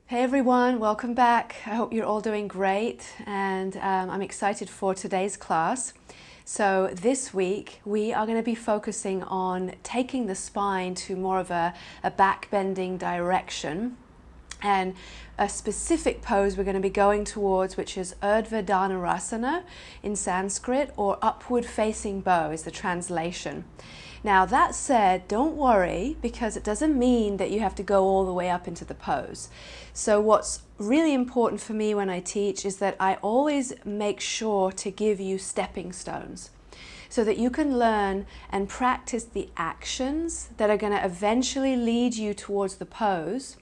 Hey everyone, welcome back. I hope you're all doing great, and I'm excited for today's class. So this week we are going to be focusing on taking the spine to more of a back bending direction, and a specific pose we're going to be going towards, which is Urdhva Dhanurasana in Sanskrit, or upward facing bow is the translation. Now that said, don't worry, because it doesn't mean that you have to go all the way up into the pose. So what's really important for me when I teach is that I always make sure to give you stepping stones so that you can learn and practice the actions that are going to eventually lead you towards the pose,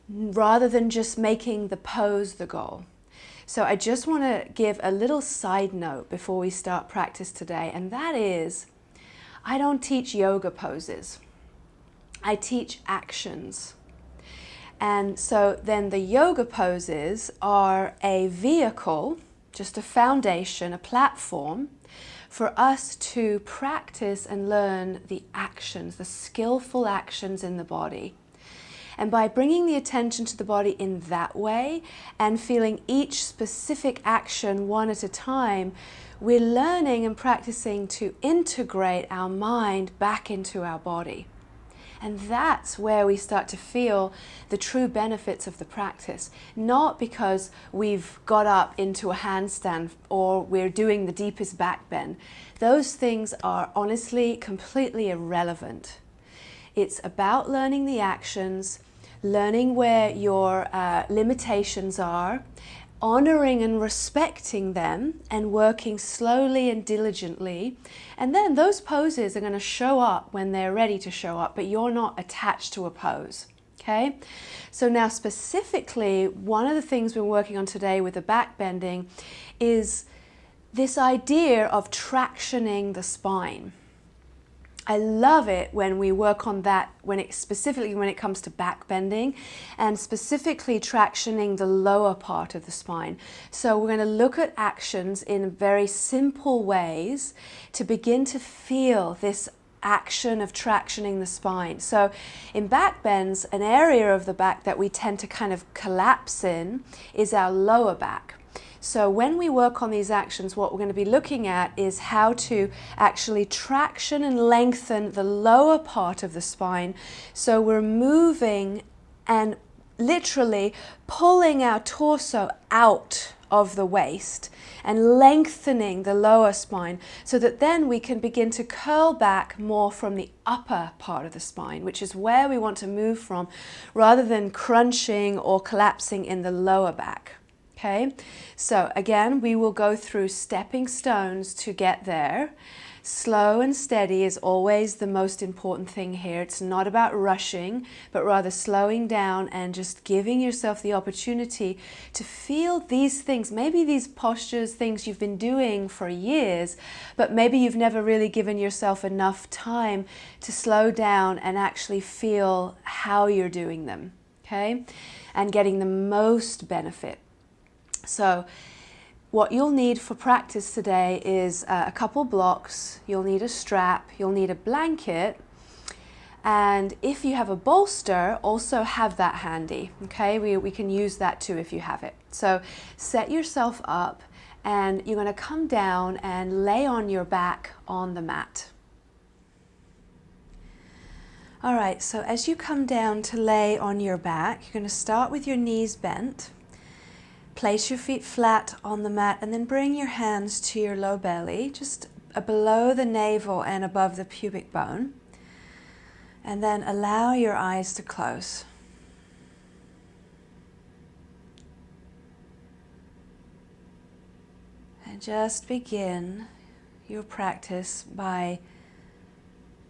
rather than just making the pose the goal. So I just want to give a little side note before we start practice today, and that is, I don't teach yoga poses. I teach actions. And so then the yoga poses are a vehicle, just a foundation, a platform for us to practice and learn the actions, the skillful actions in the body. And by bringing the attention to the body in that way and feeling each specific action one at a time, we're learning and practicing to integrate our mind back into our body. And that's where we start to feel the true benefits of the practice. Not because we've got up into a handstand or we're doing the deepest back bend. Those things are honestly completely irrelevant. It's about learning the actions, learning where your limitations are, honoring and respecting them, and working slowly and diligently. And then those poses are going to show up when they're ready to show up, but you're not attached to a pose. Okay? So now specifically, one of the things we're working on today with the back bending is this idea of tractioning the spine. I love it when we work on that, specifically when it comes to back bending and specifically tractioning the lower part of the spine. So we're going to look at actions in very simple ways to begin to feel this action of tractioning the spine. So in back bends, an area of the back that we tend to kind of collapse in is our lower back. So when we work on these actions, what we're going to be looking at is how to actually traction and lengthen the lower part of the spine. So we're moving and literally pulling our torso out of the waist and lengthening the lower spine, so that then we can begin to curl back more from the upper part of the spine, which is where we want to move from, rather than crunching or collapsing in the lower back. Okay, so again, we will go through stepping stones to get there. Slow and steady is always the most important thing here. It's not about rushing, but rather slowing down and just giving yourself the opportunity to feel these things. Maybe these postures, things you've been doing for years, but maybe you've never really given yourself enough time to slow down and actually feel how you're doing them, okay? And getting the most benefit. So what you'll need for practice today is a couple blocks. You'll need a strap, you'll need a blanket, and if you have a bolster, also have that handy. Okay, we can use that too if you have it. So set yourself up, and you're going to come down and lay on your back on the mat. All right, so as you come down to lay on your back, you're going to start with your knees bent. Place your feet flat on the mat, and then bring your hands to your low belly, just below the navel and above the pubic bone. And then allow your eyes to close. And just begin your practice by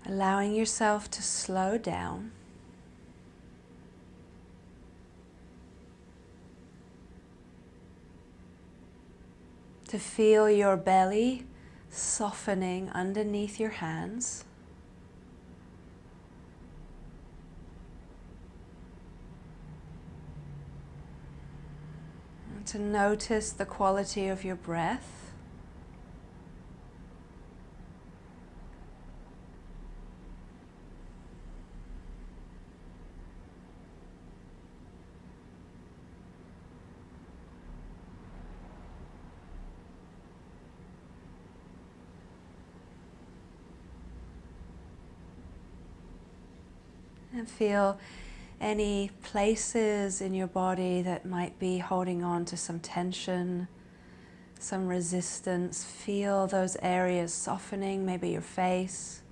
allowing yourself to slow down. To feel your belly softening underneath your hands. And to notice the quality of your breath. And feel any places in your body that might be holding on to some tension, some resistance. Feel those areas softening, maybe your face,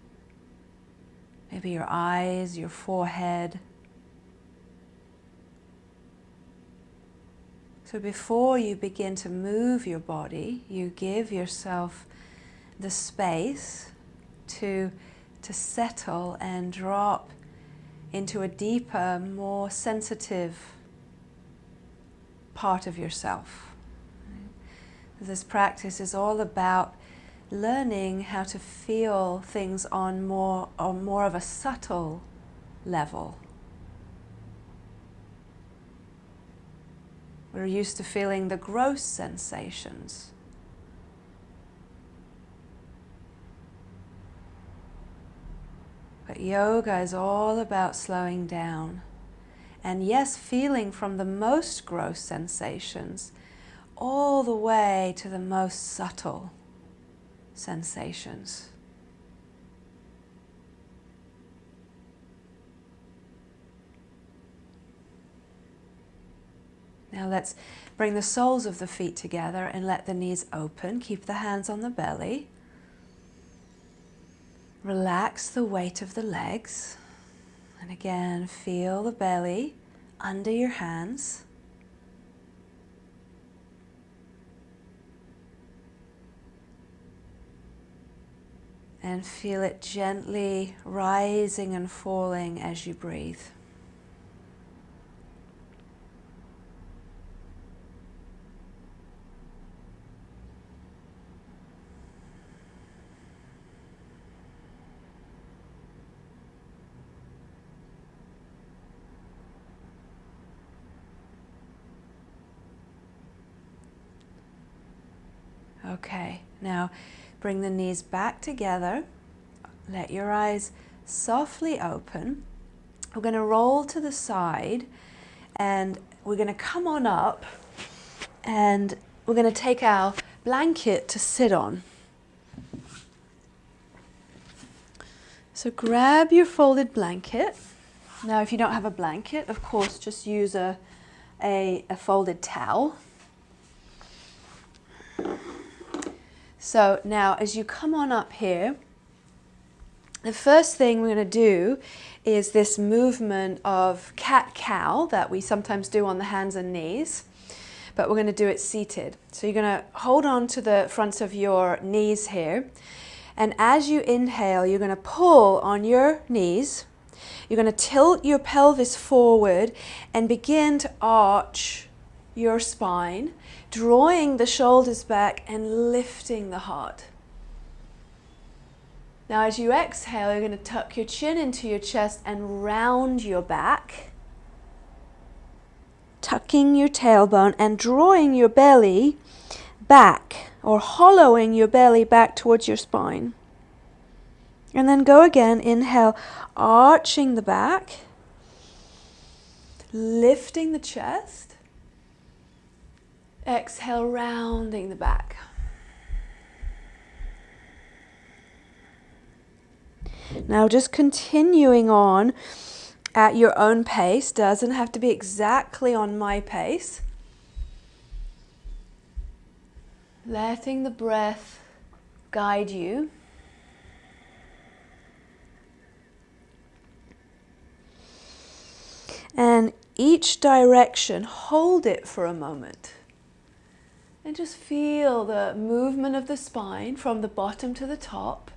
maybe your eyes, your forehead. So before you begin to move your body, you give yourself the space to settle and drop into a deeper, more sensitive part of yourself. This practice is all about learning how to feel things on more of a subtle level. We're used to feeling the gross sensations. But yoga is all about slowing down. And yes, feeling from the most gross sensations all the way to the most subtle sensations. Now let's bring the soles of the feet together and let the knees open. Keep the hands on the belly. Relax the weight of the legs. And again, feel the belly under your hands. And feel it gently rising and falling as you breathe. Okay, now bring the knees back together. Let your eyes softly open. We're going to roll to the side and we're going to come on up and we're going to take our blanket to sit on. So grab your folded blanket. Now if you don't have a blanket, of course, just use a folded towel. So now as you come on up here, the first thing we're going to do is this movement of cat-cow that we sometimes do on the hands and knees, but we're going to do it seated. So you're going to hold on to the fronts of your knees here, and as you inhale, you're going to pull on your knees. You're going to tilt your pelvis forward and begin to arch your spine, drawing the shoulders back and lifting the heart. Now as you exhale, you're going to tuck your chin into your chest and round your back, tucking your tailbone and drawing your belly back, or hollowing your belly back towards your spine. And then go again, inhale, arching the back, lifting the chest, exhale, rounding the back. Now just continuing on at your own pace, doesn't have to be exactly on my pace. Letting the breath guide you. And each direction, hold it for a moment. And just feel the movement of the spine from the bottom to the top.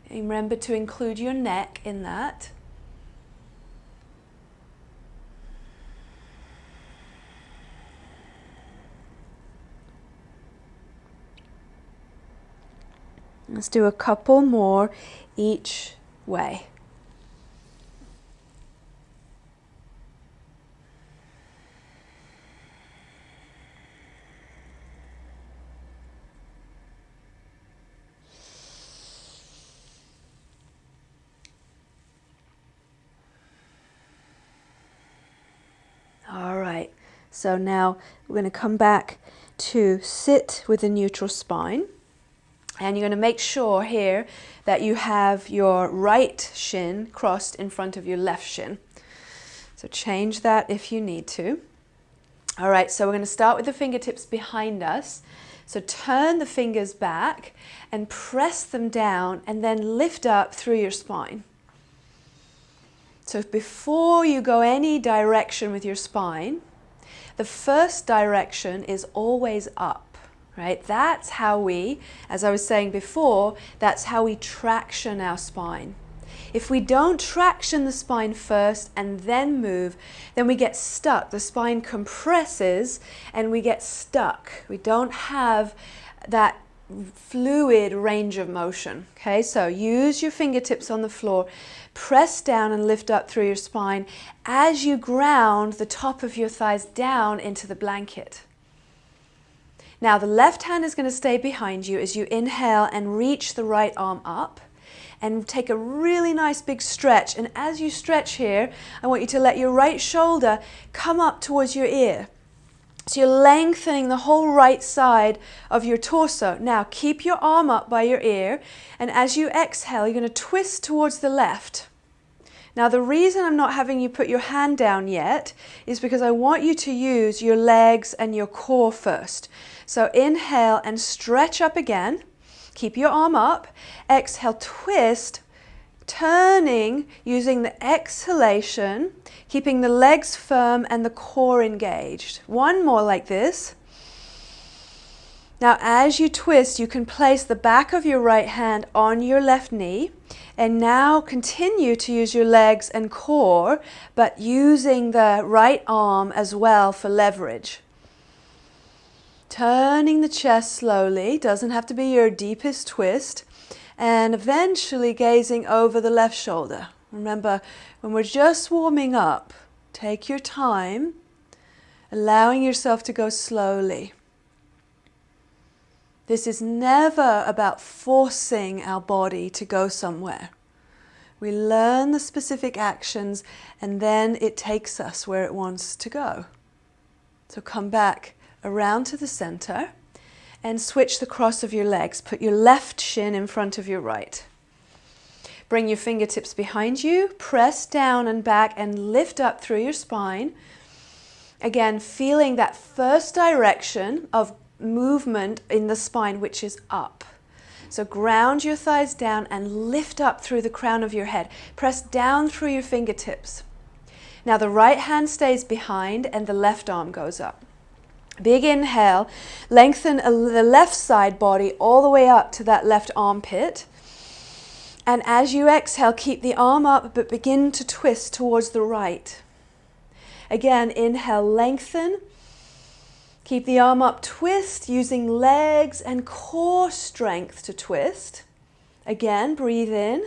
And remember to include your neck in that. Let's do a couple more each way. All right, so now we're going to come back to sit with a neutral spine. And you're going to make sure here that you have your right shin crossed in front of your left shin. So change that if you need to. All right, so we're going to start with the fingertips behind us. So turn the fingers back and press them down and then lift up through your spine. So before you go any direction with your spine, the first direction is always up. Right? That's how we, as I was saying before, that's how we traction our spine. If we don't traction the spine first and then move, then we get stuck. The spine compresses and we get stuck. We don't have that fluid range of motion. Okay, so use your fingertips on the floor, press down and lift up through your spine as you ground the top of your thighs down into the blanket. Now the left hand is going to stay behind you as you inhale and reach the right arm up and take a really nice big stretch. And as you stretch here, I want you to let your right shoulder come up towards your ear. So you're lengthening the whole right side of your torso. Now keep your arm up by your ear, and as you exhale, you're going to twist towards the left. Now the reason I'm not having you put your hand down yet is because I want you to use your legs and your core first. So inhale and stretch up again. Keep your arm up. Exhale, twist, turning using the exhalation, keeping the legs firm and the core engaged. One more like this. Now as you twist, you can place the back of your right hand on your left knee, and now continue to use your legs and core, but using the right arm as well for leverage. Turning the chest slowly, doesn't have to be your deepest twist, and eventually gazing over the left shoulder. Remember, when we're just warming up, take your time, allowing yourself to go slowly. This is never about forcing our body to go somewhere. We learn the specific actions and then it takes us where it wants to go. So come back around to the center and switch the cross of your legs. Put your left shin in front of your right. Bring your fingertips behind you, press down and back and lift up through your spine. Again, feeling that first direction of movement in the spine, which is up. So ground your thighs down and lift up through the crown of your head. Press down through your fingertips. Now the right hand stays behind and the left arm goes up. Big inhale, lengthen the left side body all the way up to that left armpit. And as you exhale, keep the arm up but begin to twist towards the right. Again, inhale, lengthen. Keep the arm up, twist, using legs and core strength to twist. Again, breathe in.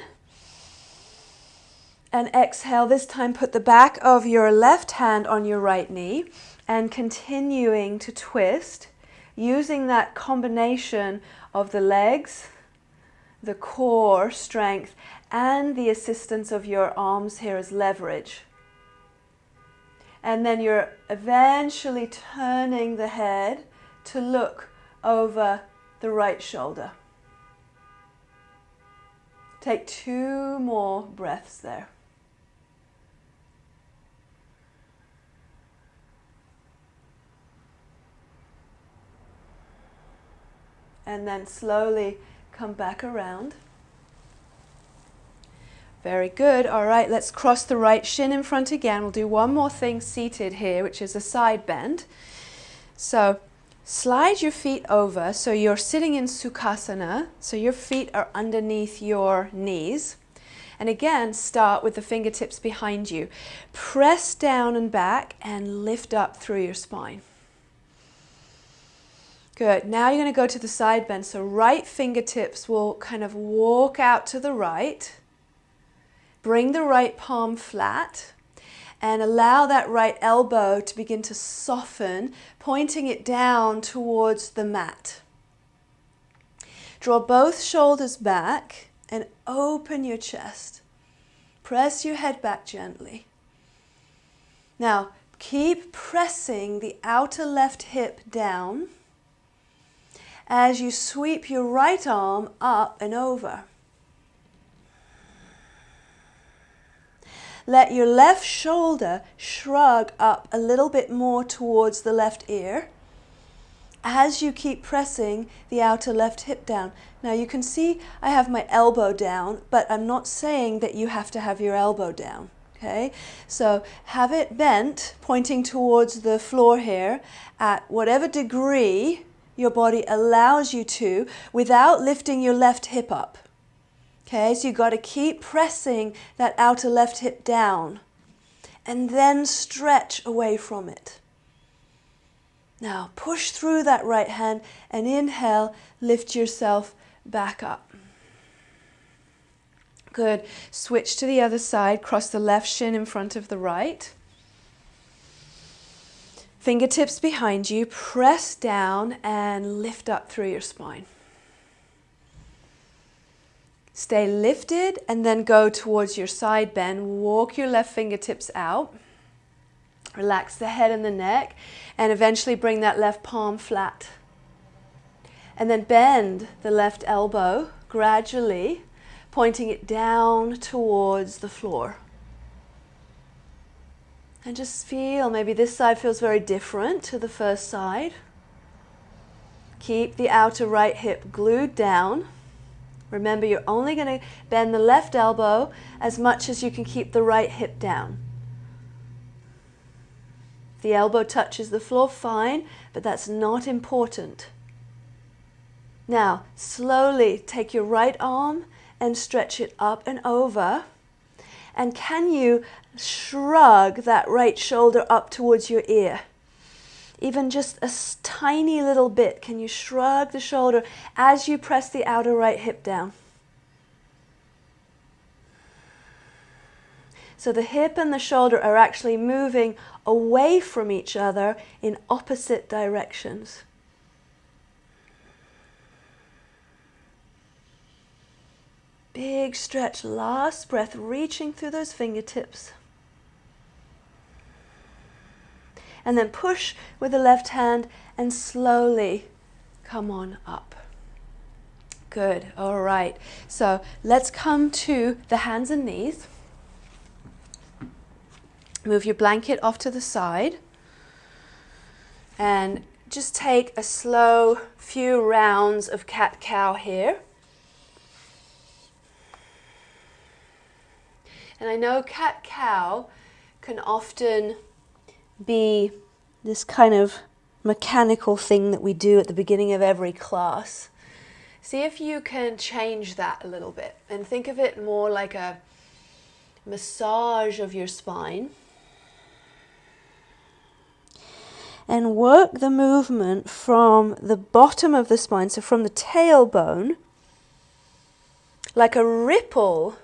And exhale, this time put the back of your left hand on your right knee and continuing to twist, using that combination of the legs, the core strength, and the assistance of your arms here as leverage. And then you're eventually turning the head to look over the right shoulder. Take 2 more breaths there. And then slowly come back around. Very good. All right, let's cross the right shin in front again. We'll do one more thing seated here, which is a side bend. So slide your feet over so you're sitting in Sukhasana, so your feet are underneath your knees. And again, start with the fingertips behind you. Press down and back and lift up through your spine. Good. Now you're going to go to the side bend. So right fingertips will kind of walk out to the right. Bring the right palm flat and allow that right elbow to begin to soften, pointing it down towards the mat. Draw both shoulders back and open your chest. Press your head back gently. Now, keep pressing the outer left hip down as you sweep your right arm up and over. Let your left shoulder shrug up a little bit more towards the left ear as you keep pressing the outer left hip down. Now you can see I have my elbow down, but I'm not saying that you have to have your elbow down. Okay, so have it bent, pointing towards the floor here at whatever degree your body allows you to without lifting your left hip up. Okay, so you've got to keep pressing that outer left hip down and then stretch away from it. Now push through that right hand and inhale, lift yourself back up. Good. Switch to the other side. Cross the left shin in front of the right. Fingertips behind you. Press down and lift up through your spine. Stay lifted and then go towards your side bend. Walk your left fingertips out. Relax the head and the neck and eventually bring that left palm flat. And then bend the left elbow gradually, pointing it down towards the floor. And just feel, maybe this side feels very different to the first side. Keep the outer right hip glued down. Remember, you're only going to bend the left elbow as much as you can keep the right hip down. If the elbow touches the floor, fine, but that's not important. Now, slowly take your right arm and stretch it up and over. And can you shrug that right shoulder up towards your ear? Even just a tiny little bit. Can you shrug the shoulder as you press the outer right hip down? So the hip and the shoulder are actually moving away from each other in opposite directions. Big stretch, last breath, reaching through those fingertips. And then push with the left hand and slowly come on up. Good, all right. So let's come to the hands and knees. Move your blanket off to the side. And just take a slow few rounds of cat-cow here. And I know cat-cow can often be this kind of mechanical thing that we do at the beginning of every class. See if you can change that a little bit and think of it more like a massage of your spine. And work the movement from the bottom of the spine, so from the tailbone, like a ripple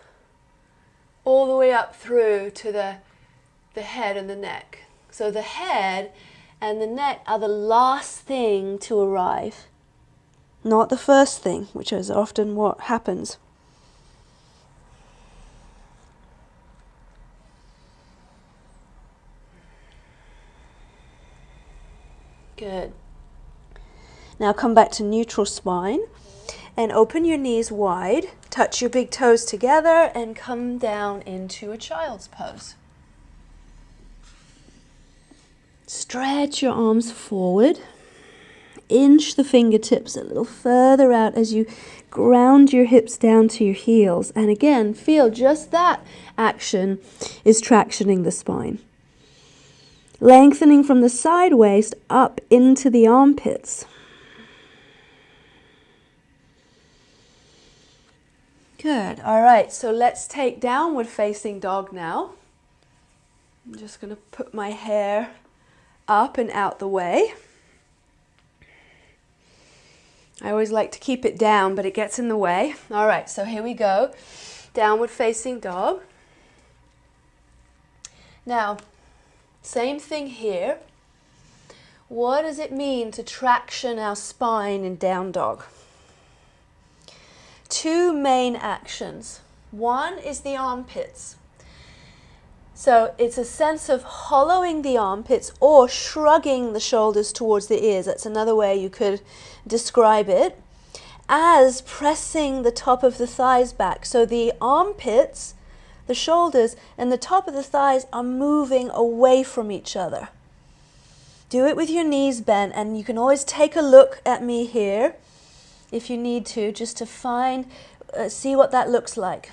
all the way up through to the head and the neck. So the head and the neck are the last thing to arrive, not the first thing, which is often what happens. Good. Now come back to neutral spine and open your knees wide. Touch your big toes together and come down into a child's pose. Stretch your arms forward. Inch the fingertips a little further out as you ground your hips down to your heels. And again, feel just that action is tractioning the spine. Lengthening from the side waist up into the armpits. Good. All right, so let's take downward facing dog now. I'm just going to put my hair up and out the way. I always like to keep it down, but it gets in the way. All right, so here we go. Downward facing dog. Now, same thing here. What does it mean to traction our spine in down dog? Two main actions. One is the armpits. So it's a sense of hollowing the armpits or shrugging the shoulders towards the ears. That's another way you could describe it, as pressing the top of the thighs back. So the armpits, the shoulders, and the top of the thighs are moving away from each other. Do it with your knees bent, and you can always take a look at me here if you need to, just to see what that looks like.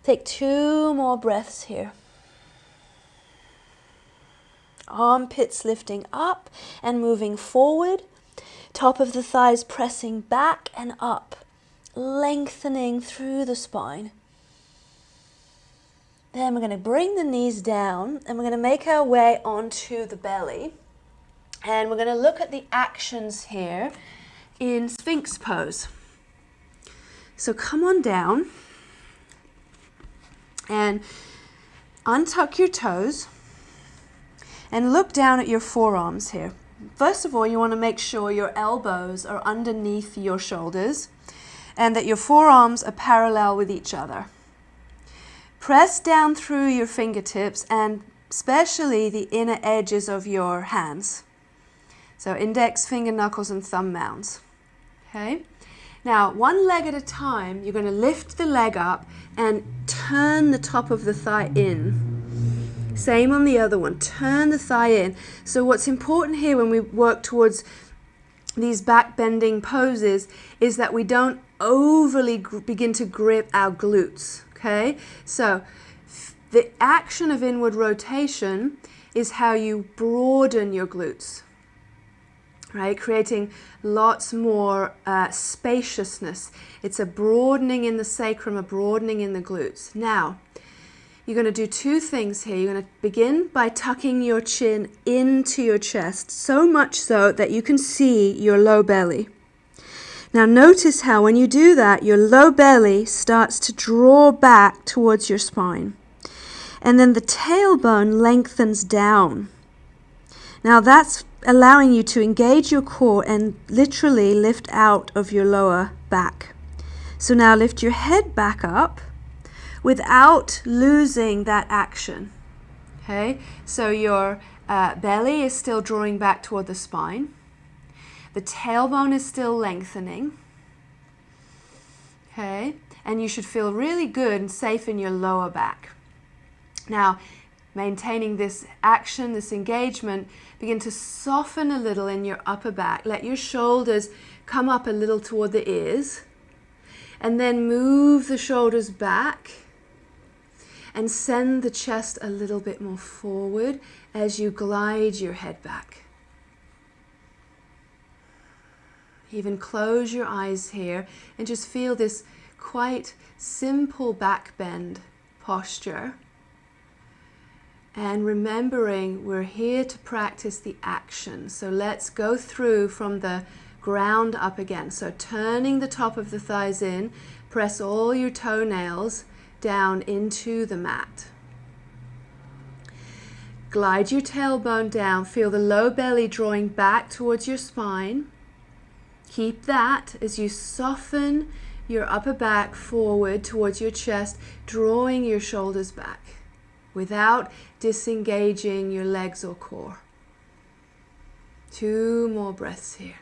Take 2 more breaths here. Armpits lifting up and moving forward. Top of the thighs pressing back and up, lengthening through the spine. Then we're going to bring the knees down and we're going to make our way onto the belly. And we're going to look at the actions here in Sphinx pose. So come on down and untuck your toes and look down at your forearms here. First of all, you want to make sure your elbows are underneath your shoulders and that your forearms are parallel with each other. Press down through your fingertips and especially the inner edges of your hands. So index, finger knuckles, and thumb mounds. Okay? Now, one leg at a time, you're going to lift the leg up and turn the top of the thigh in. Same on the other one. Turn the thigh in. So what's important here when we work towards these back bending poses is that we don't overly begin to grip our glutes. Okay? So the action of inward rotation is how you broaden your glutes. Right, creating lots more spaciousness. It's a broadening in the sacrum, a broadening in the glutes. Now, you're going to do 2 things here. You're going to begin by tucking your chin into your chest, so much so that you can see your low belly. Now, notice how when you do that, your low belly starts to draw back towards your spine. And then the tailbone lengthens down. Now, that's allowing you to engage your core and literally lift out of your lower back. So now lift your head back up without losing that action. Okay, so your belly is still drawing back toward the spine. The tailbone is still lengthening. Okay, and you should feel really good and safe in your lower back. Now, maintaining this action, this engagement, begin to soften a little in your upper back. Let your shoulders come up a little toward the ears. And then move the shoulders back and send the chest a little bit more forward as you glide your head back. Even close your eyes here and just feel this quite simple back bend posture. And remembering we're here to practice the action. So let's go through from the ground up again. So turning the top of the thighs in, press all your toenails down into the mat. Glide your tailbone down. Feel the low belly drawing back towards your spine. Keep that as you soften your upper back forward towards your chest, drawing your shoulders back without disengaging your legs or core. 2 more breaths here.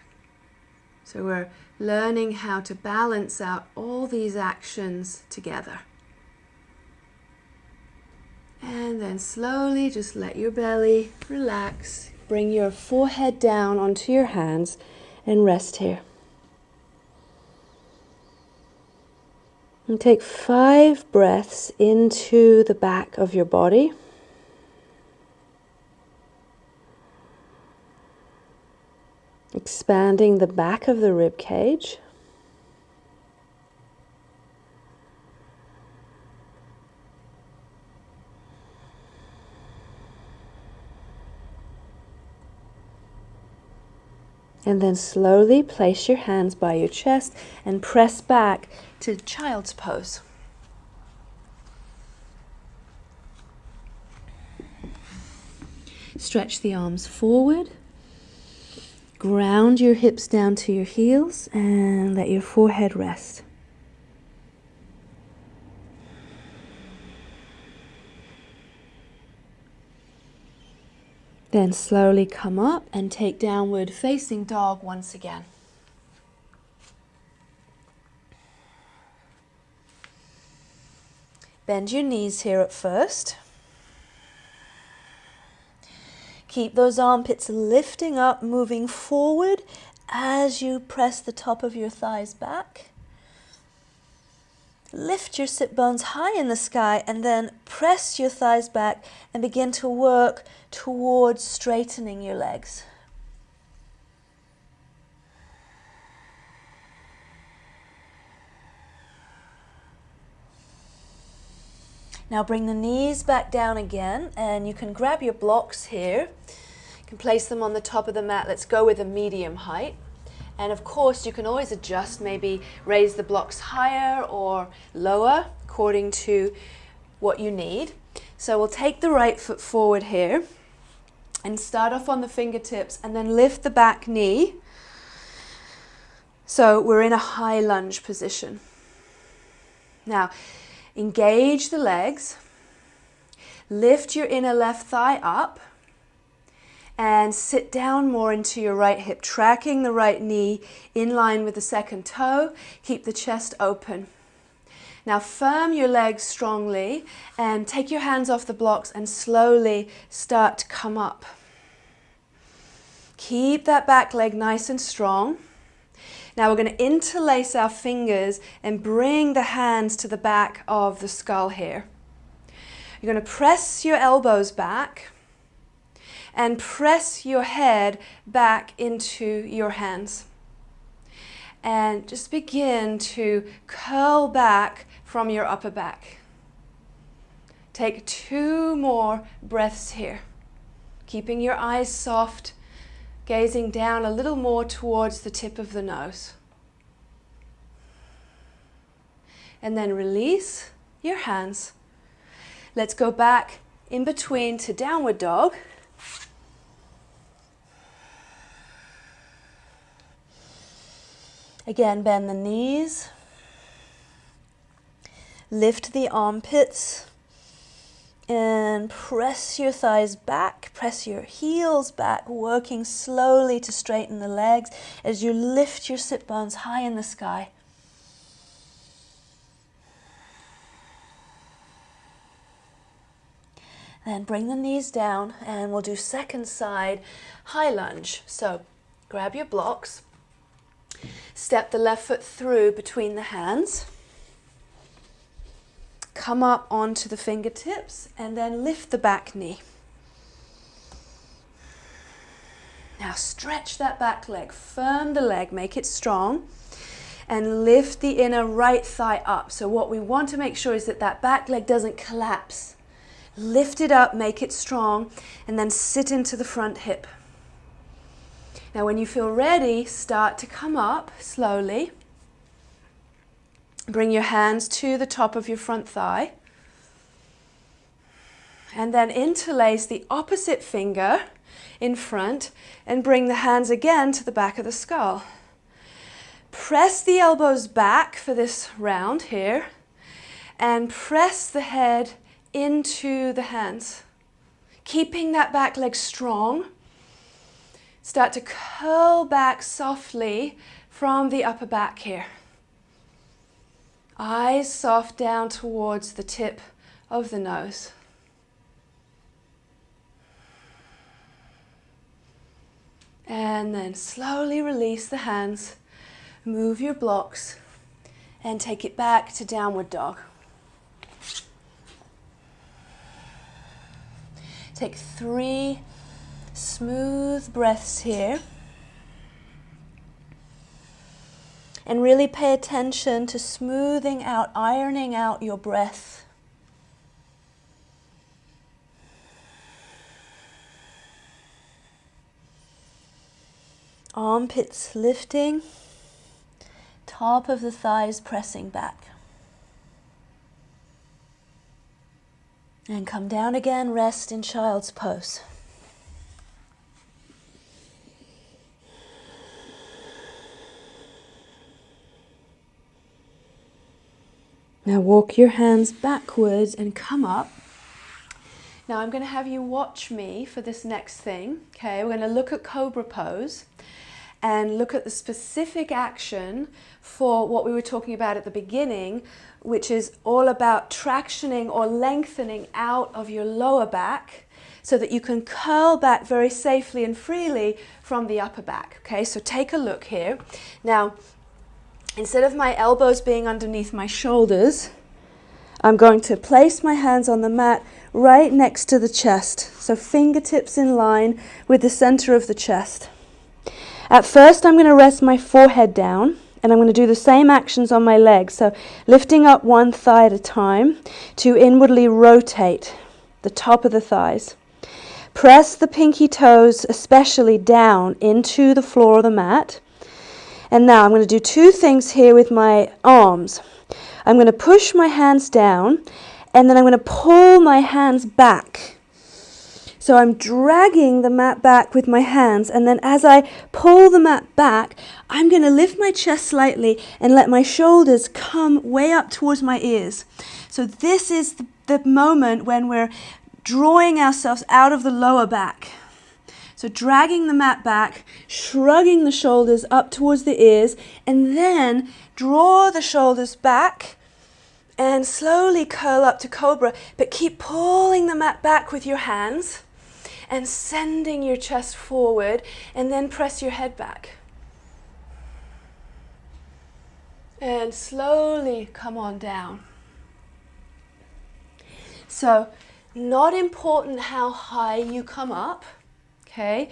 So we're learning how to balance out all these actions together. And then slowly just let your belly relax. Bring your forehead down onto your hands and rest here. And take 5 breaths into the back of your body. Expanding the back of the rib cage. And then slowly place your hands by your chest and press back to child's pose. Stretch the arms forward. Ground your hips down to your heels and let your forehead rest. Then slowly come up and take downward facing dog once again. Bend your knees here at first. Keep those armpits lifting up, moving forward as you press the top of your thighs back. Lift your sit bones high in the sky and then press your thighs back and begin to work towards straightening your legs. Now bring the knees back down again, and you can grab your blocks here. You can place them on the top of the mat. Let's go with a medium height. And of course, you can always adjust, maybe raise the blocks higher or lower according to what you need. So we'll take the right foot forward here and start off on the fingertips and then lift the back knee. So we're in a high lunge position. Now, engage the legs, lift your inner left thigh up, and sit down more into your right hip, tracking the right knee in line with the second toe. Keep the chest open. Now firm your legs strongly and take your hands off the blocks and slowly start to come up. Keep that back leg nice and strong. Now we're going to interlace our fingers and bring the hands to the back of the skull here. You're going to press your elbows back and press your head back into your hands. And just begin to curl back from your upper back. Take 2 more breaths here. Keeping your eyes soft, gazing down a little more towards the tip of the nose. And then release your hands. Let's go back in between to downward dog. Again, bend the knees. Lift the armpits. And press your thighs back, press your heels back, working slowly to straighten the legs as you lift your sit bones high in the sky. Then bring the knees down and we'll do second side high lunge. So grab your blocks, step the left foot through between the hands. Come up onto the fingertips and then lift the back knee. Now stretch that back leg, firm the leg, make it strong, and lift the inner right thigh up. So what we want to make sure is that that back leg doesn't collapse. Lift it up, make it strong, and then sit into the front hip. Now when you feel ready, start to come up slowly. Bring your hands to the top of your front thigh. And then interlace the opposite finger in front and bring the hands again to the back of the skull. Press the elbows back for this round here and press the head into the hands. Keeping that back leg strong. Start to curl back softly from the upper back here. Eyes soft down towards the tip of the nose. And then slowly release the hands, move your blocks, and take it back to downward dog. Take 3 smooth breaths here. And really pay attention to smoothing out, ironing out your breath. Armpits lifting, top of the thighs pressing back. And come down again, rest in child's pose. Now walk your hands backwards and come up. Now I'm going to have you watch me for this next thing. Okay, we're going to look at Cobra Pose and look at the specific action for what we were talking about at the beginning, which is all about tractioning or lengthening out of your lower back so that you can curl back very safely and freely from the upper back. Okay, so take a look here. Now, instead of my elbows being underneath my shoulders, I'm going to place my hands on the mat right next to the chest, so fingertips in line with the center of the chest. At first, I'm going to rest my forehead down, and I'm going to do the same actions on my legs. So lifting up one thigh at a time to inwardly rotate the top of the thighs. Press the pinky toes especially down into the floor of the mat. And now I'm going to do two things here with my arms. I'm going to push my hands down, and then I'm going to pull my hands back. So I'm dragging the mat back with my hands, and then as I pull the mat back, I'm going to lift my chest slightly and let my shoulders come way up towards my ears. So this is the moment when we're drawing ourselves out of the lower back. So dragging the mat back, shrugging the shoulders up towards the ears, and then draw the shoulders back and slowly curl up to Cobra, but keep pulling the mat back with your hands and sending your chest forward, and then press your head back. And slowly come on down. So, not important how high you come up, okay?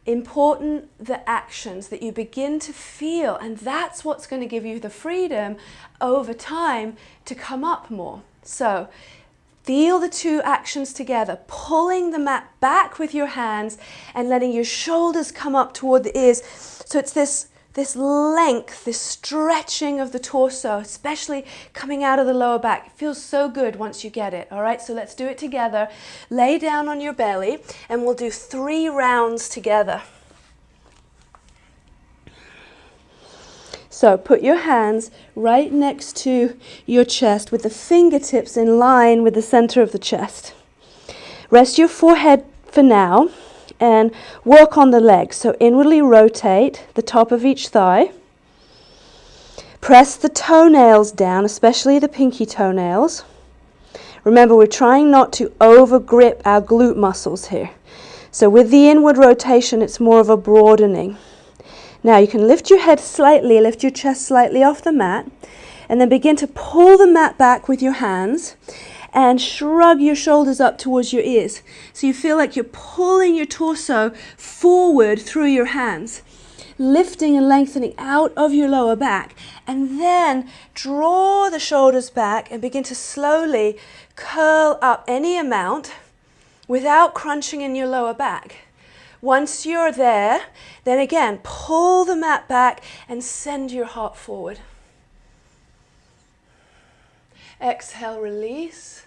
Important the actions that you begin to feel, and that's what's going to give you the freedom over time to come up more. So, feel the two actions together, pulling the mat back with your hands and letting your shoulders come up toward the ears. So it's this length, this stretching of the torso, especially coming out of the lower back. It feels so good once you get it, all right? So let's do it together. Lay down on your belly, and we'll do 3 rounds together. So put your hands right next to your chest with the fingertips in line with the center of the chest. Rest your forehead for now and work on the legs. So inwardly rotate the top of each thigh. Press the toenails down, especially the pinky toenails. Remember, we're trying not to over grip our glute muscles here. So with the inward rotation, it's more of a broadening. Now you can lift your head slightly, lift your chest slightly off the mat, and then begin to pull the mat back with your hands and shrug your shoulders up towards your ears. So you feel like you're pulling your torso forward through your hands, lifting and lengthening out of your lower back, and then draw the shoulders back and begin to slowly curl up any amount without crunching in your lower back. Once you're there, then again, pull the mat back and send your heart forward. Exhale, release.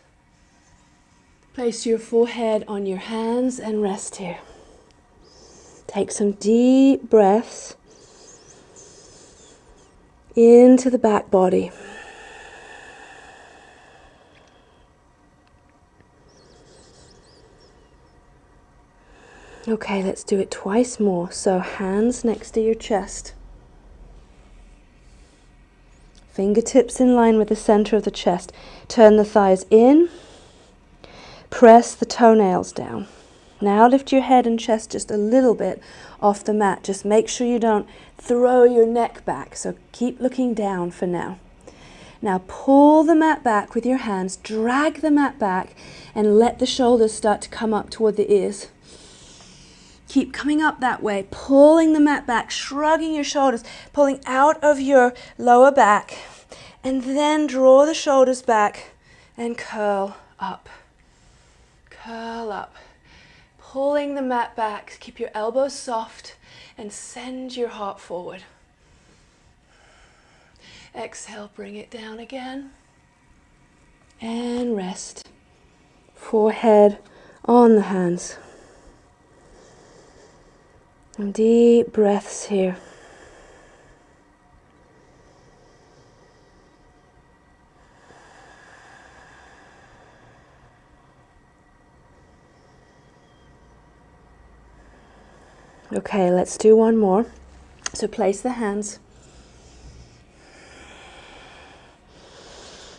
Place your forehead on your hands and rest here. Take some deep breaths into the back body. Okay, let's do it twice more. So hands next to your chest. Fingertips in line with the center of the chest. Turn the thighs in. Press the toenails down. Now lift your head and chest just a little bit off the mat. Just make sure you don't throw your neck back. So keep looking down for now. Now pull the mat back with your hands. Drag the mat back and let the shoulders start to come up toward the ears. Keep coming up that way, pulling the mat back, shrugging your shoulders, pulling out of your lower back, and then draw the shoulders back and curl up. Curl up. Pulling the mat back, keep your elbows soft, and send your heart forward. Exhale, bring it down again. And rest. Forehead on the hands. And deep breaths here. Okay, let's do one more. So place the hands.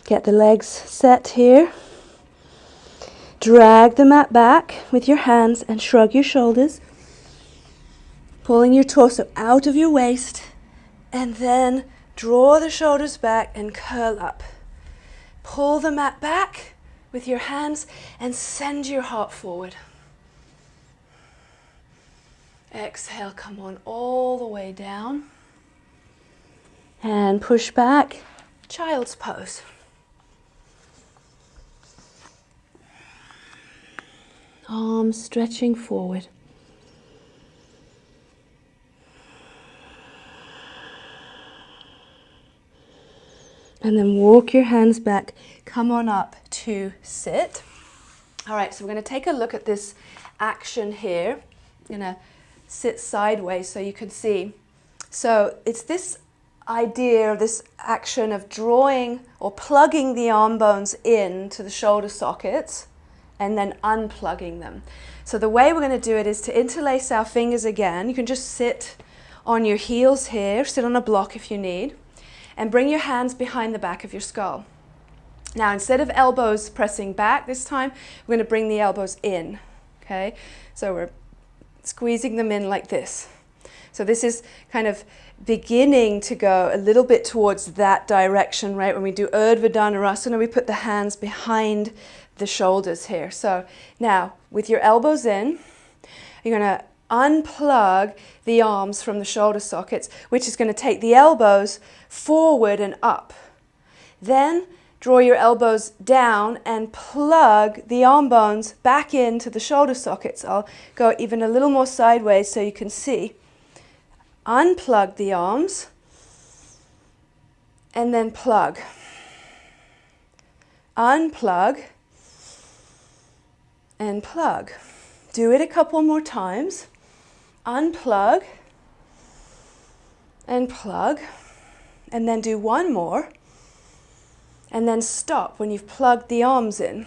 Get the legs set here. Drag the mat back with your hands and shrug your shoulders. Pulling your torso out of your waist. And then draw the shoulders back and curl up. Pull the mat back with your hands and send your heart forward. Exhale, come on all the way down. And push back, child's pose. Arms stretching forward. And then walk your hands back. Come on up to sit. All right, so we're going to take a look at this action here. I'm going to sit sideways so you can see. So it's this idea, this action of drawing or plugging the arm bones into the shoulder sockets and then unplugging them. So the way we're going to do it is to interlace our fingers again. You can just sit on your heels here, sit on a block if you need, and bring your hands behind the back of your skull. Now, instead of elbows pressing back this time, we're going to bring the elbows in, okay? So we're squeezing them in like this. So this is kind of beginning to go a little bit towards that direction, right? When we do Urdhva Dhanurasana, we put the hands behind the shoulders here. So now, with your elbows in, you're going to unplug the arms from the shoulder sockets, which is going to take the elbows forward and up. Then draw your elbows down and plug the arm bones back into the shoulder sockets. I'll go even a little more sideways so you can see. Unplug the arms and then plug. Unplug and plug. Do it a couple more times. Unplug and plug, and then do one more, and then stop when you've plugged the arms in.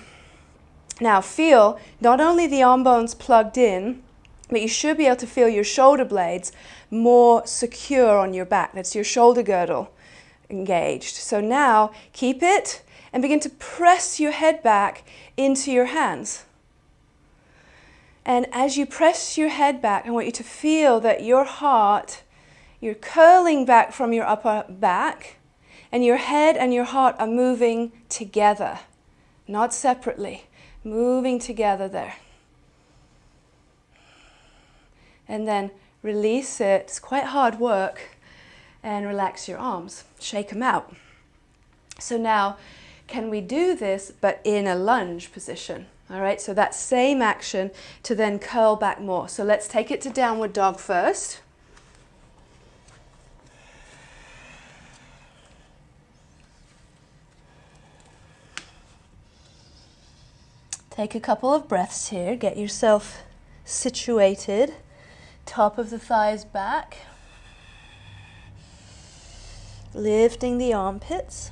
Now feel not only the arm bones plugged in, but you should be able to feel your shoulder blades more secure on your back. That's your shoulder girdle engaged. So now keep it and begin to press your head back into your hands. And as you press your head back, I want you to feel that your heart, you're curling back from your upper back, and your head and your heart are moving together, not separately, moving together there. And then release it. It's quite hard work. And relax your arms. Shake them out. So now, can we do this but in a lunge position? All right, so that same action to then curl back more. So let's take it to downward dog first. Take a couple of breaths here. Get yourself situated. Top of the thighs back. Lifting the armpits.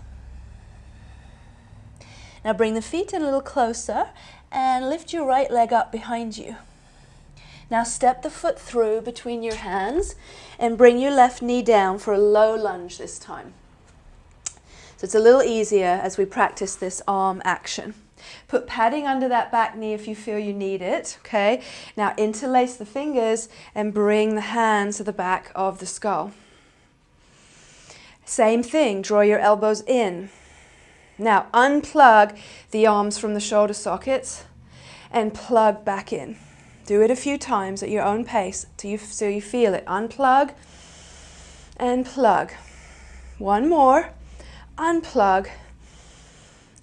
Now bring the feet in a little closer and lift your right leg up behind you. Now step the foot through between your hands and bring your left knee down for a low lunge this time. So it's a little easier as we practice this arm action. Put padding under that back knee if you feel you need it, okay? Now interlace the fingers and bring the hands to the back of the skull. Same thing, draw your elbows in. Now unplug the arms from the shoulder sockets and plug back in. Do it a few times at your own pace so you feel it. Unplug and plug. One more. Unplug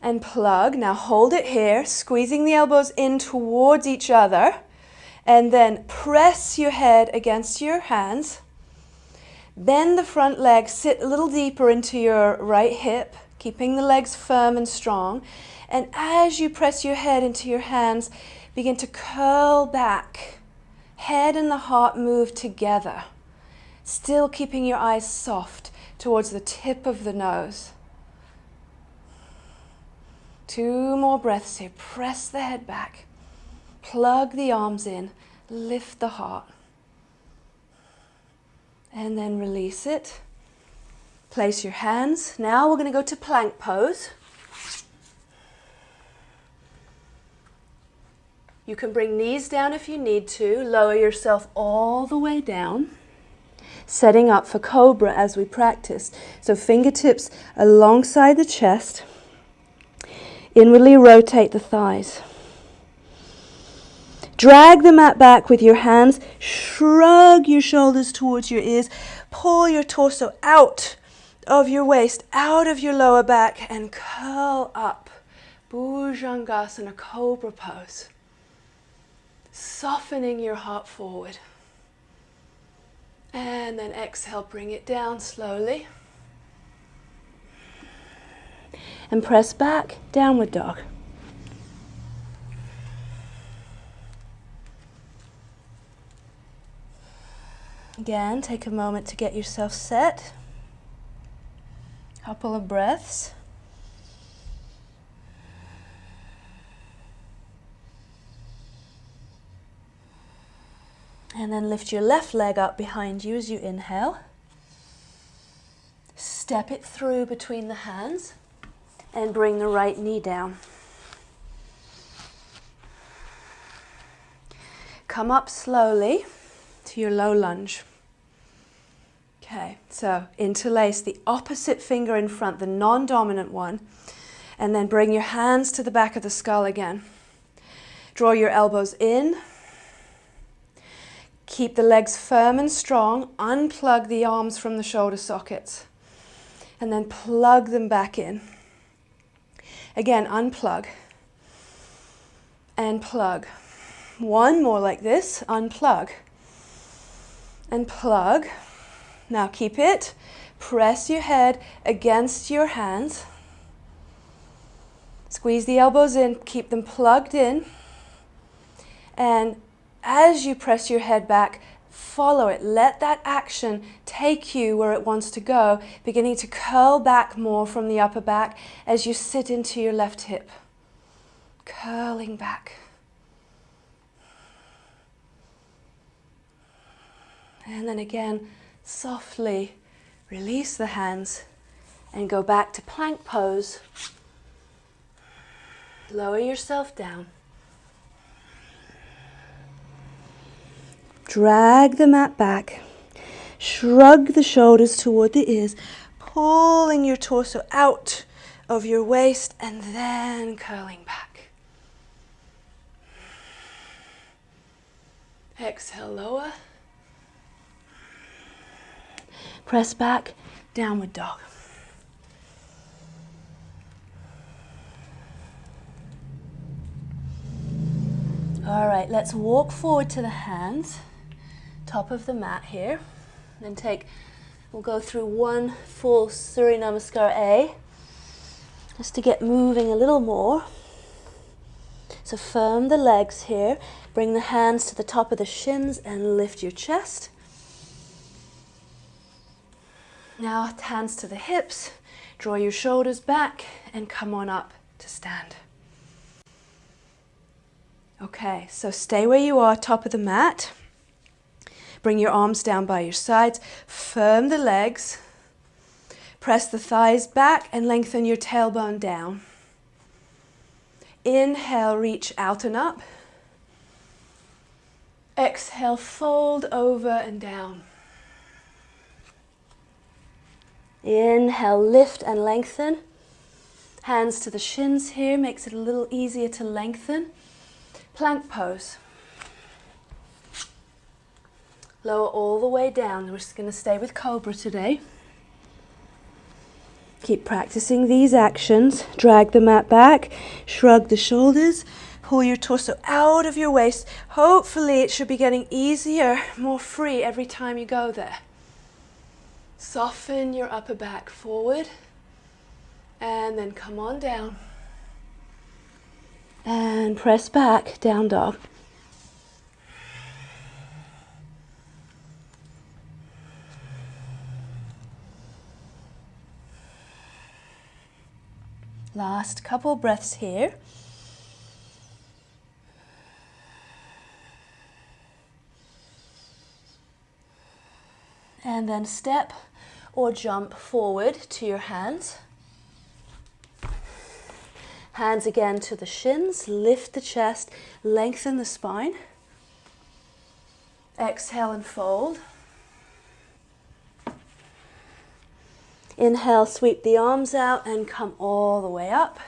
and plug. Now hold it here, squeezing the elbows in towards each other, and then press your head against your hands. Bend the front leg, sit a little deeper into your right hip, keeping the legs firm and strong. And as you press your head into your hands, begin to curl back. Head and the heart move together. Still keeping your eyes soft towards the tip of the nose. 2 more breaths here. Press the head back. Plug the arms in. Lift the heart. And then release it. Place your hands. Now we're going to go to plank pose. You can bring knees down if you need to. Lower yourself all the way down. Setting up for Cobra as we practice. So fingertips alongside the chest. Inwardly rotate the thighs. Drag the mat back with your hands. Shrug your shoulders towards your ears. Pull your torso out of your waist, out of your lower back, and curl up. Bhujangasana, Cobra Pose. Softening your heart forward. And then exhale, bring it down slowly. And press back, downward dog. Again, take a moment to get yourself set. Couple of breaths. And then lift your left leg up behind you as you inhale. Step it through between the hands and bring the right knee down. Come up slowly to your low lunge. Okay, so interlace the opposite finger in front, the non-dominant one, and then bring your hands to the back of the skull again. Draw your elbows in. Keep the legs firm and strong. Unplug the arms from the shoulder sockets. And then plug them back in. Again, unplug. And plug. One more like this. Unplug. And plug. Now keep it. Press your head against your hands. Squeeze the elbows in. Keep them plugged in. And as you press your head back, follow it. Let that action take you where it wants to go, beginning to curl back more from the upper back as you sit into your left hip. Curling back. And then again, softly release the hands and go back to plank pose. Lower yourself down. Drag the mat back. Shrug the shoulders toward the ears, pulling your torso out of your waist and then curling back. Exhale, lower. Press back, downward dog. All right, let's walk forward to the hands. Top of the mat here, and we'll go through one full Surya Namaskara A, just to get moving a little more. So firm the legs here, bring the hands to the top of the shins and lift your chest. Now hands to the hips, draw your shoulders back and come on up to stand. Okay, so stay where you are, top of the mat. Bring your arms down by your sides. Firm the legs. Press the thighs back and lengthen your tailbone down. Inhale, reach out and up. Exhale, fold over and down. Inhale, lift and lengthen. Hands to the shins here, makes it a little easier to lengthen. Plank pose. Lower all the way down. We're just going to stay with Cobra today. Keep practicing these actions. Drag the mat back, shrug the shoulders, pull your torso out of your waist. Hopefully it should be getting easier, more free every time you go there. Soften your upper back forward and then come on down. And press back, down dog. Last couple breaths here. And then step or jump forward to your hands. Hands again to the shins, lift the chest, lengthen the spine. Exhale and fold. Inhale, sweep the arms out and come all the way up.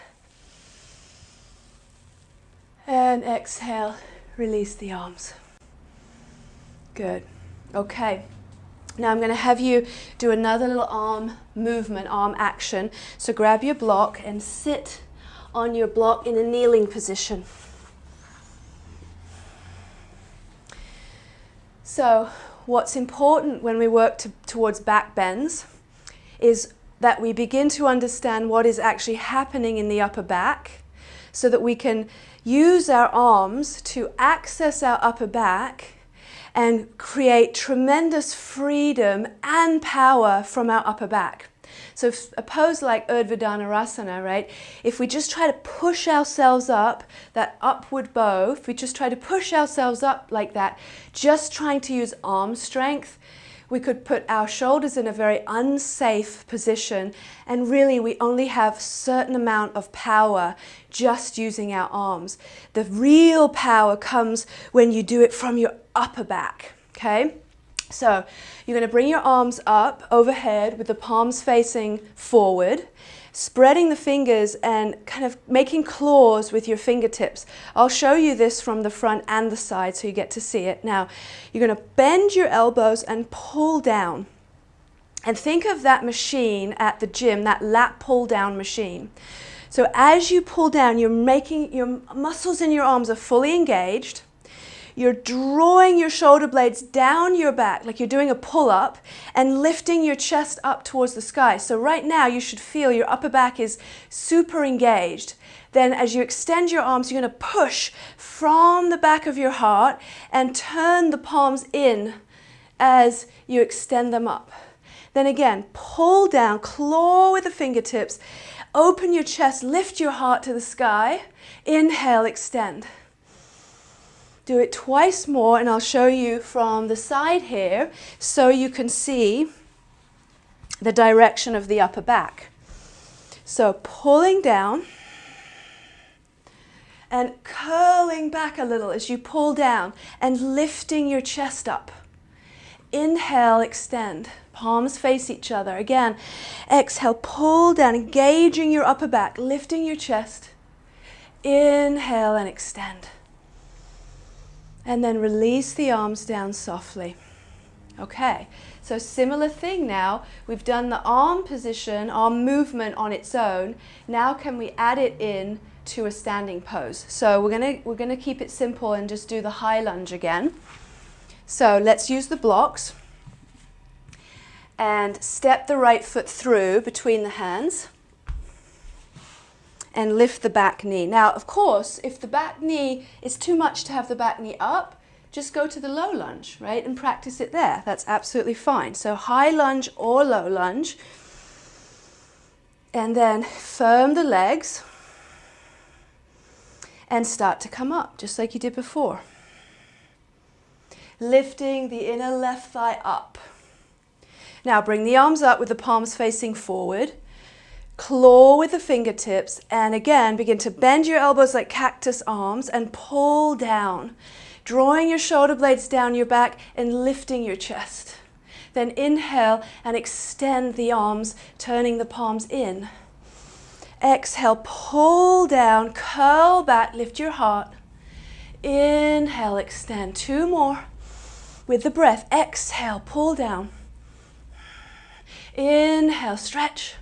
And exhale, release the arms. Good. Okay. Now I'm going to have you do another little arm movement, arm action. So grab your block and sit on your block in a kneeling position. So what's important when we work towards back bends is that we begin to understand what is actually happening in the upper back so that we can use our arms to access our upper back and create tremendous freedom and power from our upper back. So a pose like Urdhva Dhanurasana, right? If we just try to push ourselves up, that upward bow, if we just try to push ourselves up like that, just trying to use arm strength, we could put our shoulders in a very unsafe position, and really we only have a certain amount of power just using our arms. The real power comes when you do it from your upper back, okay? So you're going to bring your arms up overhead with the palms facing forward, spreading the fingers and kind of making claws with your fingertips. I'll show you this from the front and the side so you get to see it. Now, you're going to bend your elbows and pull down. And think of that machine at the gym, that Lat Pulldown machine. So as you pull down, you're making your muscles in your arms are fully engaged. You're drawing your shoulder blades down your back like you're doing a pull-up and lifting your chest up towards the sky. So right now you should feel your upper back is super engaged. Then as you extend your arms, you're going to push from the back of your heart and turn the palms in as you extend them up. Then again, pull down, claw with the fingertips, open your chest, lift your heart to the sky. Inhale, extend. Do it twice more, and I'll show you from the side here so you can see the direction of the upper back. So pulling down and curling back a little as you pull down and lifting your chest up. Inhale, extend. Palms face each other. Again, exhale, pull down, engaging your upper back, lifting your chest. Inhale and extend. And then release the arms down softly. Okay, so similar thing now. We've done the arm position, arm movement on its own. Now can we add it in to a standing pose? So we're gonna keep it simple and just do the high lunge again. So let's use the blocks and step the right foot through between the hands and lift the back knee. Now, of course, if the back knee is too much to have the back knee up, just go to the low lunge, right, and practice it there. That's absolutely fine. So high lunge or low lunge. And then firm the legs and start to come up, just like you did before. Lifting the inner left thigh up. Now bring the arms up with the palms facing forward. Claw with the fingertips, and again begin to bend your elbows like cactus arms and pull down, drawing your shoulder blades down your back and lifting your chest. Then inhale and extend the arms, turning the palms in. Exhale, pull down, curl back, lift your heart. Inhale, extend. Two more with the breath. Exhale, pull down. Inhale, stretch.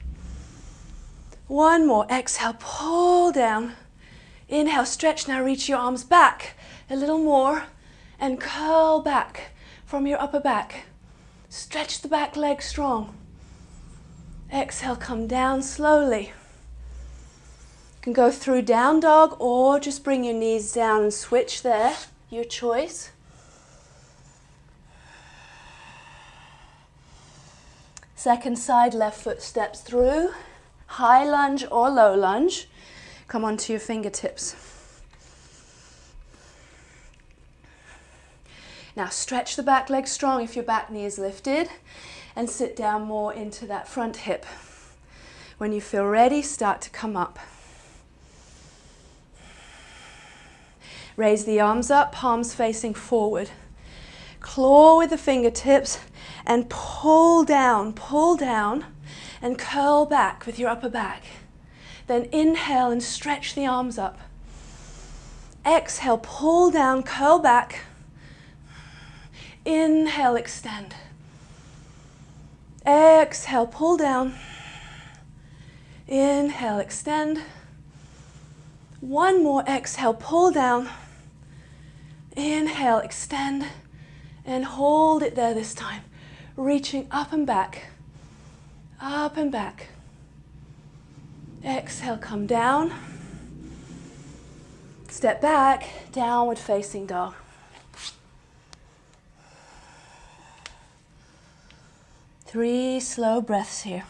One more. Exhale, pull down. Inhale, stretch. Now reach your arms back a little more and curl back from your upper back. Stretch the back leg strong. Exhale, come down slowly. You can go through down dog or just bring your knees down and switch there. Your choice. Second side, left foot steps through. High lunge or low lunge. Come onto your fingertips. Now stretch the back leg strong if your back knee is lifted, and sit down more into that front hip. When you feel ready, start to come up. Raise the arms up, palms facing forward. Claw with the fingertips and pull down, and curl back with your upper back. Then inhale and stretch the arms up. Exhale, pull down, curl back. Inhale, extend. Exhale, pull down. Inhale, extend. One more exhale, pull down. Inhale, extend. And hold it there this time. Reaching up and back. Up and back. Exhale, come down. Step back, downward facing dog. Three slow breaths here.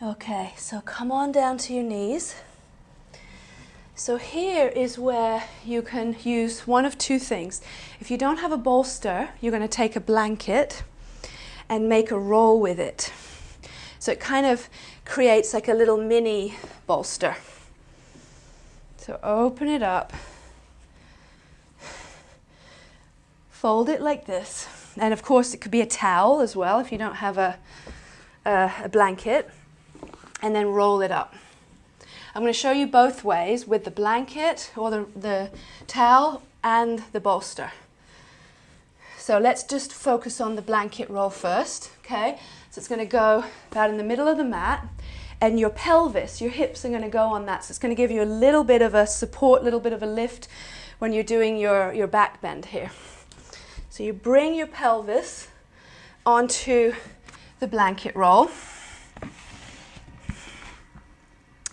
Okay, so come on down to your knees. So here is where you can use one of two things. If you don't have a bolster, you're going to take a blanket and make a roll with it. So it kind of creates like a little mini bolster. So open it up. Fold it like this. And of course it could be a towel as well if you don't have a blanket. And then roll it up. I'm going to show you both ways, with the blanket or the towel and the bolster. So let's just focus on the blanket roll first, okay? So it's going to go about in the middle of the mat, and your pelvis, your hips are going to go on that. So it's going to give you a little bit of a support, a little bit of a lift when you're doing your back bend here. So you bring your pelvis onto the blanket roll.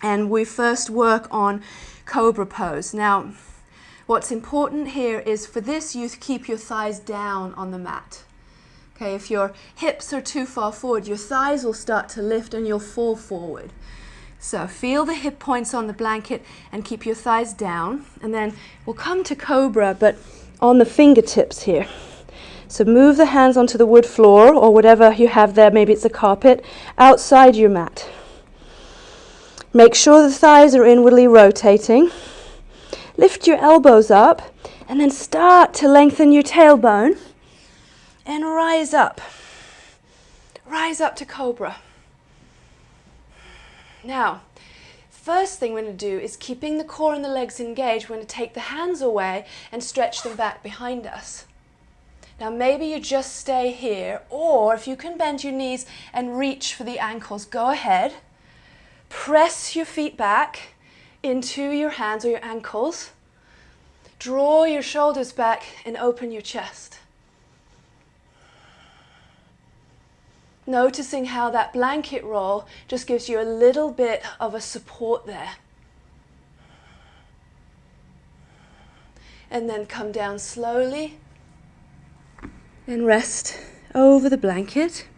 And we first work on Cobra Pose. Now, what's important here is for this, you keep your thighs down on the mat. Okay, if your hips are too far forward, your thighs will start to lift and you'll fall forward. So feel the hip points on the blanket and keep your thighs down. And then we'll come to Cobra, but on the fingertips here. So move the hands onto the wood floor or whatever you have there, maybe it's a carpet, outside your mat. Make sure the thighs are inwardly rotating. Lift your elbows up and then start to lengthen your tailbone and rise up. Rise up to Cobra. Now, first thing we're going to do is keeping the core and the legs engaged. We're going to take the hands away and stretch them back behind us. Now maybe you just stay here, or if you can bend your knees and reach for the ankles, go ahead. Press your feet back into your hands or your ankles. Draw your shoulders back and open your chest. Noticing how that blanket roll just gives you a little bit of a support there. And then come down slowly and rest over the blanket.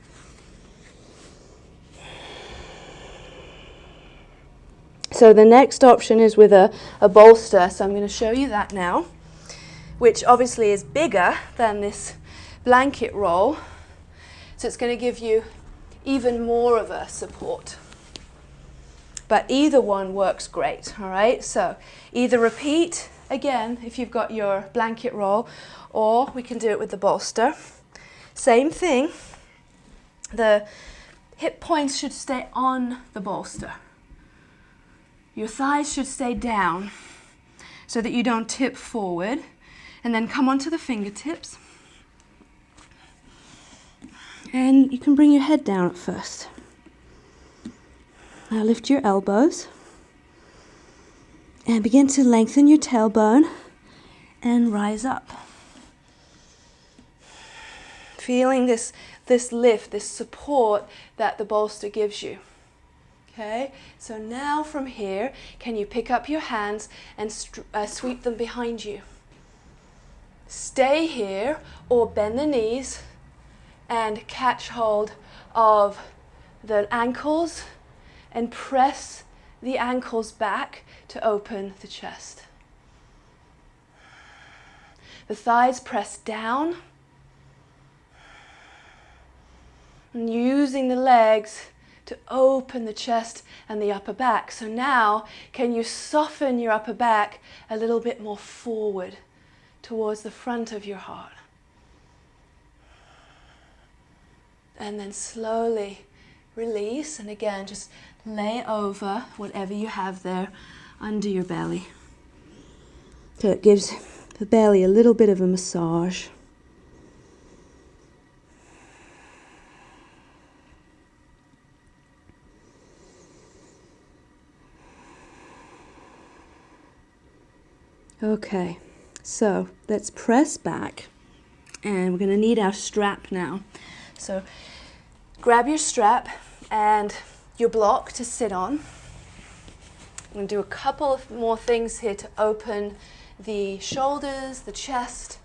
So the next option is with a bolster, so I'm going to show you that now, which obviously is bigger than this blanket roll, so it's going to give you even more of a support. But either one works great, all right? So either repeat, again, if you've got your blanket roll, or we can do it with the bolster. Same thing, the hip points should stay on the bolster. Your thighs should stay down so that you don't tip forward. And then come onto the fingertips. And you can bring your head down at first. Now lift your elbows. And begin to lengthen your tailbone and rise up. Feeling this lift, this support that the bolster gives you. Okay, so now from here, can you pick up your hands and sweep them behind you? Stay here or bend the knees and catch hold of the ankles and press the ankles back to open the chest. The thighs press down. And using the legs to open the chest and the upper back. So now, can you soften your upper back a little bit more forward towards the front of your heart? And then slowly release, and again, just lay over whatever you have there under your belly. So it gives the belly a little bit of a massage. Okay, so let's press back, and we're going to need our strap now. So grab your strap and your block to sit on. I'm going to do a couple of more things here to open the shoulders, the chest,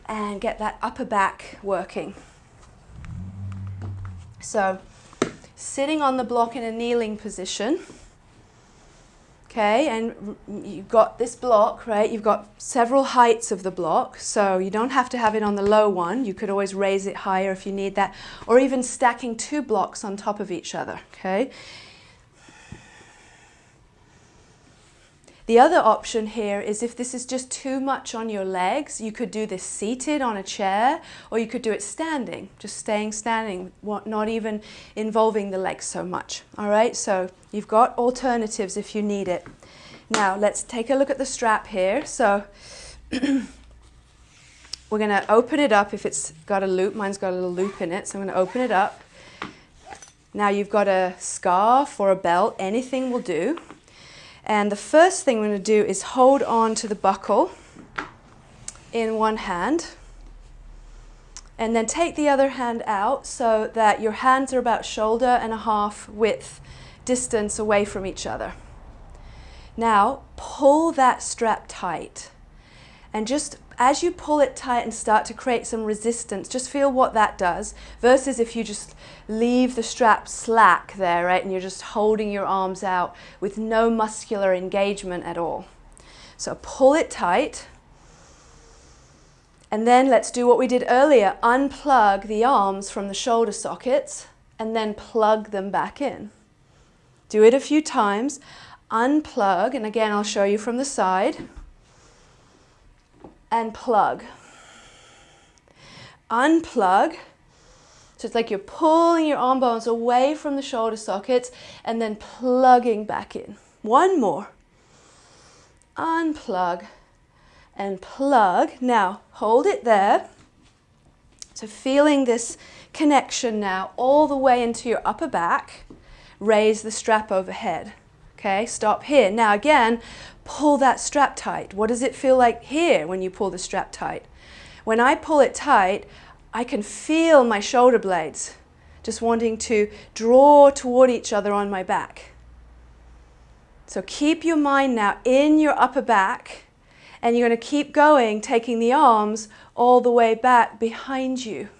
and get that upper back working. So sitting on the block in a kneeling position. Okay, and you've got this block, right? You've got several heights of the block, so you don't have to have it on the low one. You could always raise it higher if you need that, or even stacking two blocks on top of each other, okay? The other option here is if this is just too much on your legs, you could do this seated on a chair, or you could do it standing, just staying standing, not even involving the legs so much. All right, so you've got alternatives if you need it. Now let's take a look at the strap here. So we're going to open it up if it's got a loop. Mine's got a little loop in it, so I'm going to open it up. Now you've got a scarf or a belt, anything will do. And the first thing we're going to do is hold on to the buckle in one hand, and then take the other hand out so that your hands are about shoulder and a half width distance away from each other. Now pull that strap tight, and just as you pull it tight and start to create some resistance, just feel what that does, versus if you just leave the strap slack there, right, and you're just holding your arms out with no muscular engagement at all. So pull it tight, and then let's do what we did earlier, unplug the arms from the shoulder sockets and then plug them back in. Do it a few times, unplug, and again I'll show you from the side, and plug. Unplug. So it's like you're pulling your arm bones away from the shoulder sockets and then plugging back in. One more. Unplug and plug. Now hold it there. So feeling this connection now all the way into your upper back. Raise the strap overhead. Okay, stop here. Now again, pull that strap tight. What does it feel like here when you pull the strap tight? When I pull it tight, I can feel my shoulder blades just wanting to draw toward each other on my back. So keep your mind now in your upper back, and you're going to keep going, taking the arms all the way back behind you,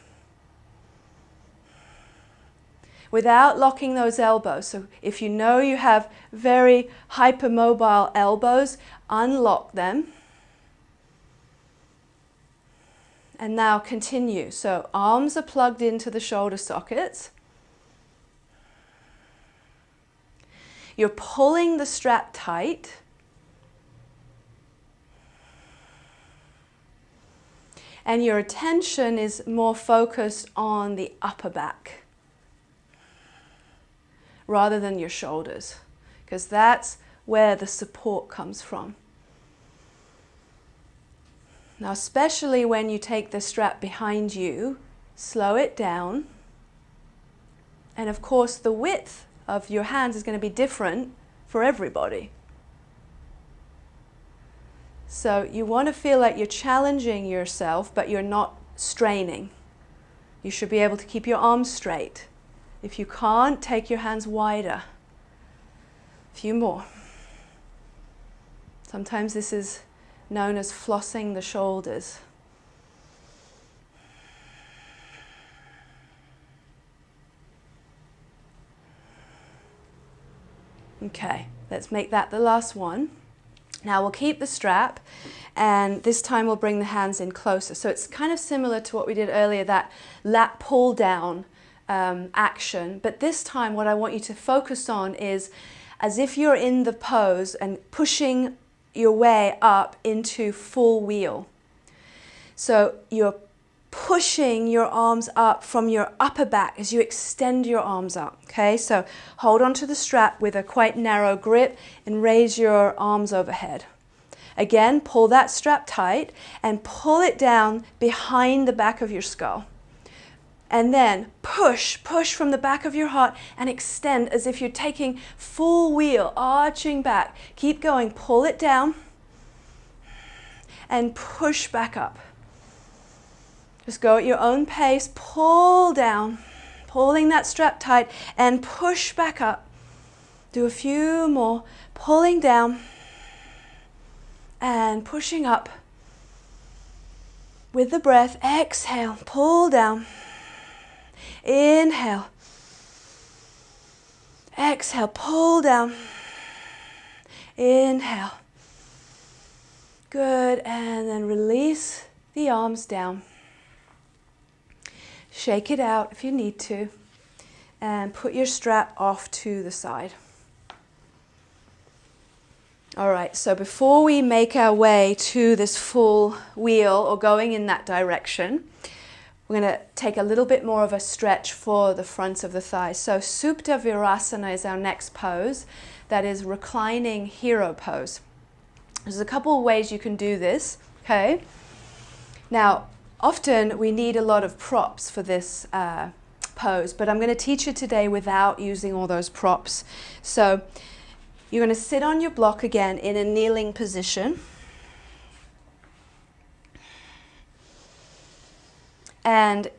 without locking those elbows. So if you know you have very hypermobile elbows, unlock them. And now continue. So arms are plugged into the shoulder sockets. You're pulling the strap tight. And your attention is more focused on the upper back rather than your shoulders, because that's where the support comes from. Now, especially when you take the strap behind you, slow it down. And of course, the width of your hands is going to be different for everybody. So you want to feel like you're challenging yourself, but you're not straining. You should be able to keep your arms straight. If you can't, take your hands wider. A few more. Sometimes this is known as flossing the shoulders. Okay, let's make that the last one. Now we'll keep the strap, and this time we'll bring the hands in closer. So it's kind of similar to what we did earlier, that lat pull down action. But this time what I want you to focus on is as if you're in the pose and pushing your way up into full wheel. So you're pushing your arms up from your upper back as you extend your arms up, okay? So hold onto the strap with a quite narrow grip and raise your arms overhead. Again, pull that strap tight and pull it down behind the back of your skull. And then push from the back of your heart and extend as if you're taking full wheel, arching back. Keep going, pull it down and push back up. Just go at your own pace, pull down, pulling that strap tight and push back up. Do a few more, pulling down and pushing up. With the breath, exhale, pull down. Inhale. Exhale, pull down. Inhale. Good, and then release the arms down. Shake it out if you need to, and put your strap off to the side. All right, so before we make our way to this full wheel or going in that direction, we're going to take a little bit more of a stretch for the fronts of the thighs. So Supta Virasana is our next pose. That is reclining hero pose. There's a couple of ways you can do this, okay? Now, often we need a lot of props for this pose, but I'm going to teach you today without using all those props. So you're going to sit on your block again in a kneeling position. And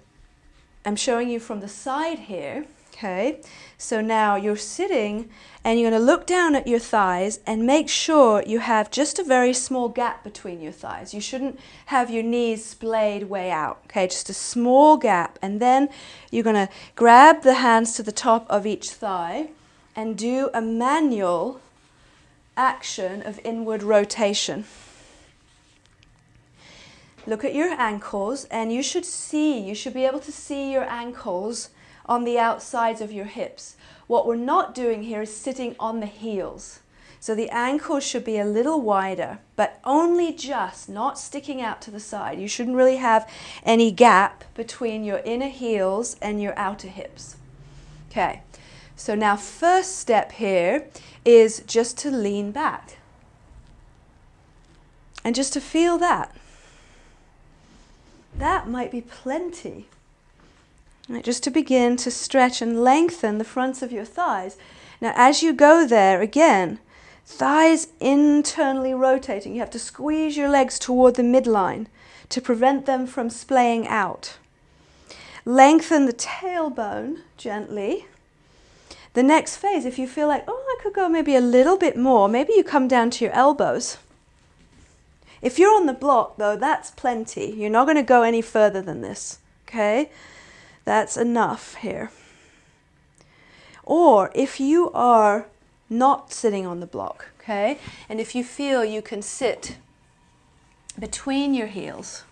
I'm showing you from the side here, okay? So now you're sitting and you're going to look down at your thighs and make sure you have just a very small gap between your thighs. You shouldn't have your knees splayed way out, okay? Just a small gap. And then you're going to grab the hands to the top of each thigh and do a manual action of inward rotation. Look at your ankles, and you should be able to see your ankles on the outsides of your hips. What we're not doing here is sitting on the heels. So the ankles should be a little wider, but only just, not sticking out to the side. You shouldn't really have any gap between your inner heels and your outer hips. Okay, so now first step here is just to lean back. And just to feel that. That might be plenty. Right, just to begin to stretch and lengthen the fronts of your thighs. Now as you go there, again, thighs internally rotating. You have to squeeze your legs toward the midline to prevent them from splaying out. Lengthen the tailbone gently. The next phase, if you feel like, oh, I could go maybe a little bit more, maybe you come down to your elbows. If you're on the block, though, that's plenty. You're not going to go any further than this, okay? That's enough here. Or if you are not sitting on the block, okay? And if you feel you can sit between your heels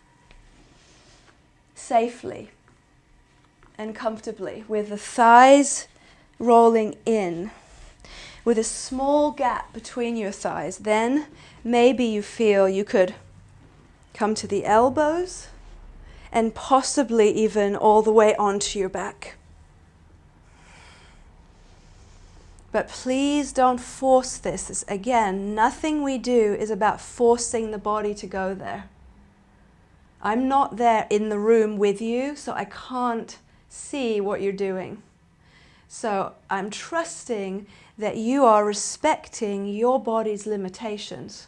safely and comfortably with the thighs rolling in, with a small gap between your thighs, then maybe you feel you could come to the elbows and possibly even all the way onto your back. But please don't force this. Again, nothing we do is about forcing the body to go there. I'm not there in the room with you, so I can't see what you're doing. So I'm trusting that you are respecting your body's limitations.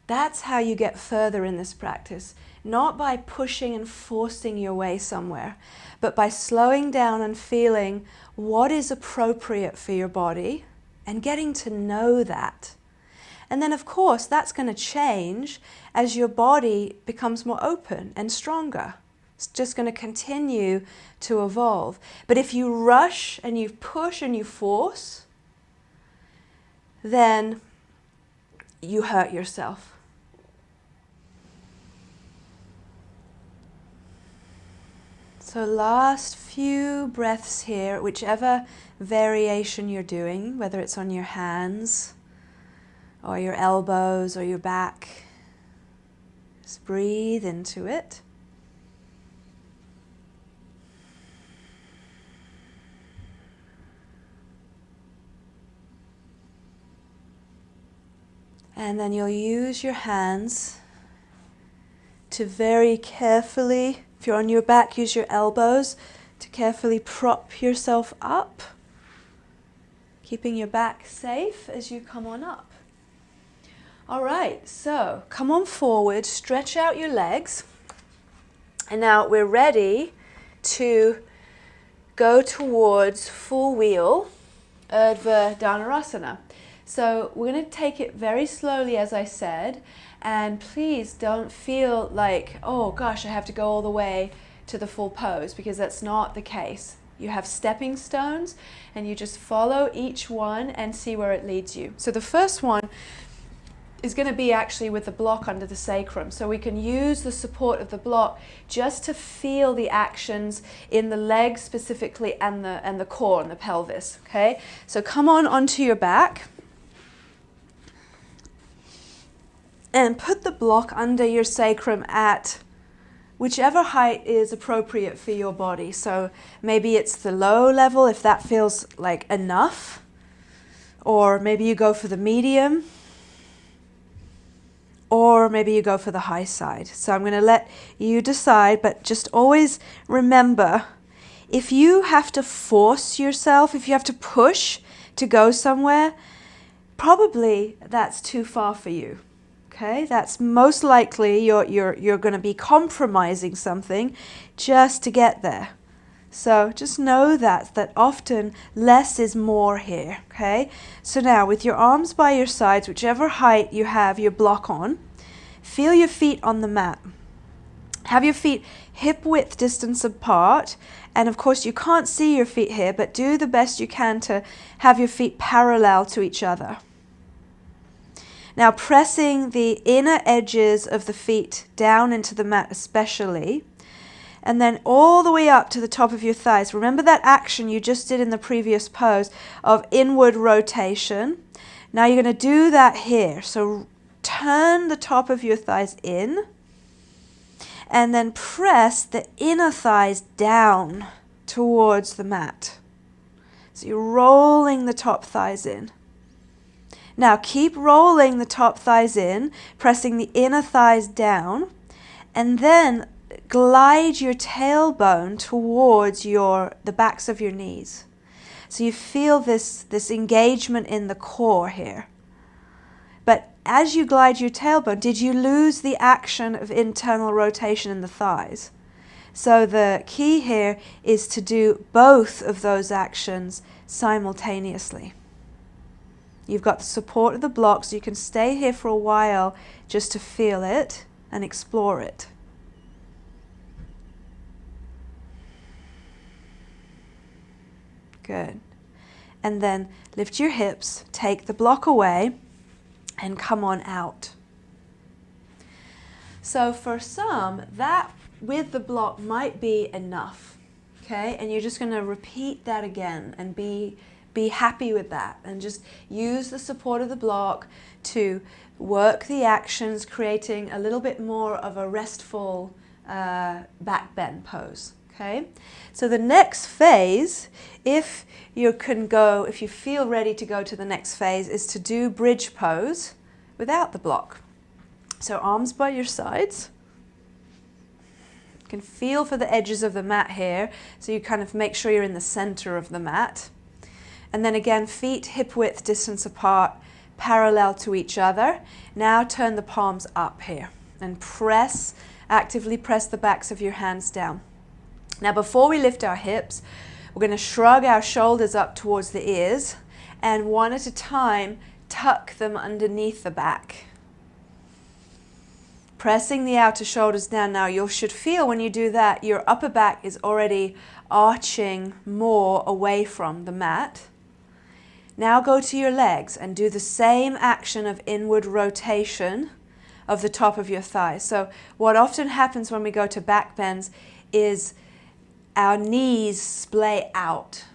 That's how you get further in this practice, not by pushing and forcing your way somewhere, but by slowing down and feeling what is appropriate for your body and getting to know that. And then, of course, that's going to change as your body becomes more open and stronger. It's just going to continue to evolve. But if you rush and you push and you force, then you hurt yourself. So last few breaths here, whichever variation you're doing, whether it's on your hands or your elbows or your back, just breathe into it. And then you'll use your hands to very carefully, if you're on your back, use your elbows to carefully prop yourself up, keeping your back safe as you come on up. All right, so come on forward, stretch out your legs. And now we're ready to go towards full wheel, Urdhva Dhanurasana. So we're going to take it very slowly, as I said, and please don't feel like, oh gosh, I have to go all the way to the full pose, because that's not the case. You have stepping stones and you just follow each one and see where it leads you. So the first one is going to be actually with the block under the sacrum. So we can use the support of the block just to feel the actions in the legs specifically and the core and the pelvis. Okay? So come on onto your back. And put the block under your sacrum at whichever height is appropriate for your body. So maybe it's the low level if that feels like enough. Or maybe you go for the medium. Or maybe you go for the high side. So I'm going to let you decide, but just always remember, if you have to force yourself, if you have to push to go somewhere, probably that's too far for you. Okay, that's most likely you're going to be compromising something just to get there. So just know that often less is more here. Okay, so now with your arms by your sides, whichever height you have your block on, feel your feet on the mat. Have your feet hip width distance apart, and of course you can't see your feet here, but do the best you can to have your feet parallel to each other. Now pressing the inner edges of the feet down into the mat especially, and then all the way up to the top of your thighs. Remember that action you just did in the previous pose of inward rotation. Now you're going to do that here. So turn the top of your thighs in, and then press the inner thighs down towards the mat. So you're rolling the top thighs in. Now keep rolling the top thighs in, pressing the inner thighs down, and then glide your tailbone towards the backs of your knees. So you feel this engagement in the core here. But as you glide your tailbone, did you lose the action of internal rotation in the thighs? So the key here is to do both of those actions simultaneously. You've got the support of the block, so you can stay here for a while just to feel it and explore it. Good. And then lift your hips, take the block away, and come on out. So for some, that with the block might be enough. Okay? And you're just going to repeat that again and be happy with that, and just use the support of the block to work the actions, creating a little bit more of a restful back bend pose. Okay, so the next phase, if you feel ready to go to the next phase, is to do bridge pose without the block. So arms by your sides. You can feel for the edges of the mat here, so you kind of make sure you're in the center of the mat. And then again, feet hip width distance apart, parallel to each other. Now turn the palms up here and actively press the backs of your hands down. Now before we lift our hips, we're going to shrug our shoulders up towards the ears, and one at a time tuck them underneath the back. pressing the outer shoulders down. Now you should feel when you do that, your upper back is already arching more away from the mat. Now go to your legs and do the same action of inward rotation of the top of your thighs. So what often happens when we go to back bends is our knees splay out.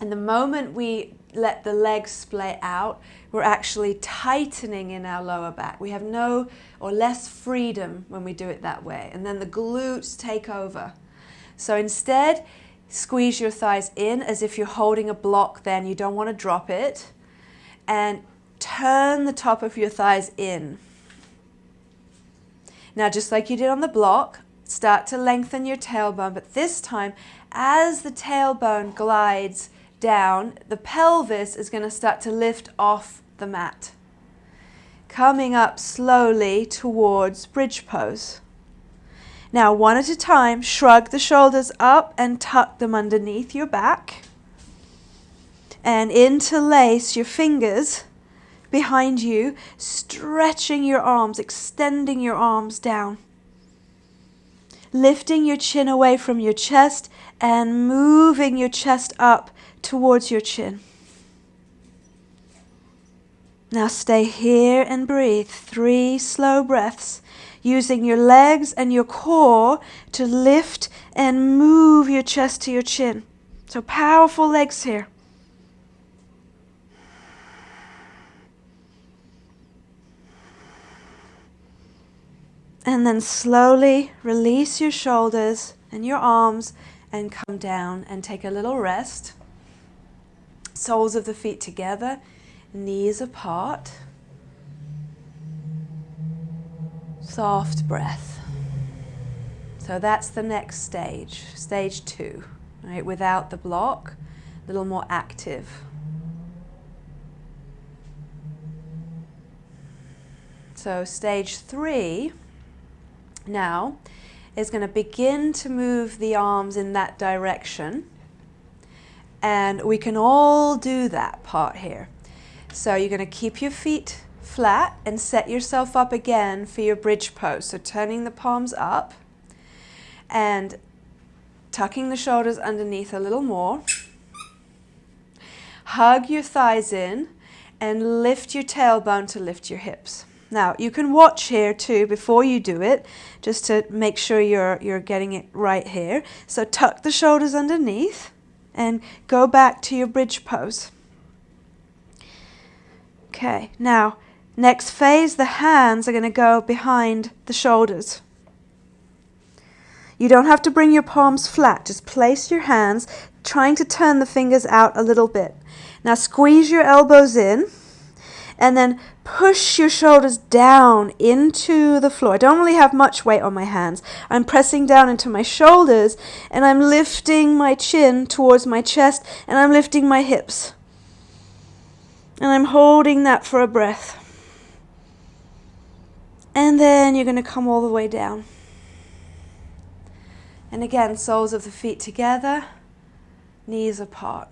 And the moment we let the legs splay out, we're actually tightening in our lower back. We have no or less freedom when we do it that way. And then the glutes take over. So instead, squeeze your thighs in as if you're holding a block then. You don't want to drop it. And turn the top of your thighs in. Now, just like you did on the block, start to lengthen your tailbone. But this time, as the tailbone glides down, the pelvis is going to start to lift off the mat. Coming up slowly towards bridge pose. Now, one at a time, shrug the shoulders up and tuck them underneath your back. And interlace your fingers behind you, stretching your arms, extending your arms down. Lifting your chin away from your chest and moving your chest up towards your chin. Now stay here and breathe. 3 slow breaths, using your legs and your core to lift and move your chest to your chin. So powerful legs here. And then slowly release your shoulders and your arms and come down and take a little rest. Soles of the feet together, knees apart. Soft breath. So that's the next stage, stage 2, right? Without the block, a little more active. So stage 3 now is going to begin to move the arms in that direction. And we can all do that part here. So you're going to keep your feet flat and set yourself up again for your bridge pose. So turning the palms up and tucking the shoulders underneath a little more. Hug your thighs in and lift your tailbone to lift your hips. Now, you can watch here too before you do it, just to make sure you're getting it right here. So tuck the shoulders underneath and go back to your bridge pose. Okay, now, next phase, the hands are going to go behind the shoulders. You don't have to bring your palms flat, just place your hands, trying to turn the fingers out a little bit. Now squeeze your elbows in. And then push your shoulders down into the floor. I don't really have much weight on my hands. I'm pressing down into my shoulders and I'm lifting my chin towards my chest and I'm lifting my hips. And I'm holding that for a breath. And then you're going to come all the way down. And again, soles of the feet together, knees apart.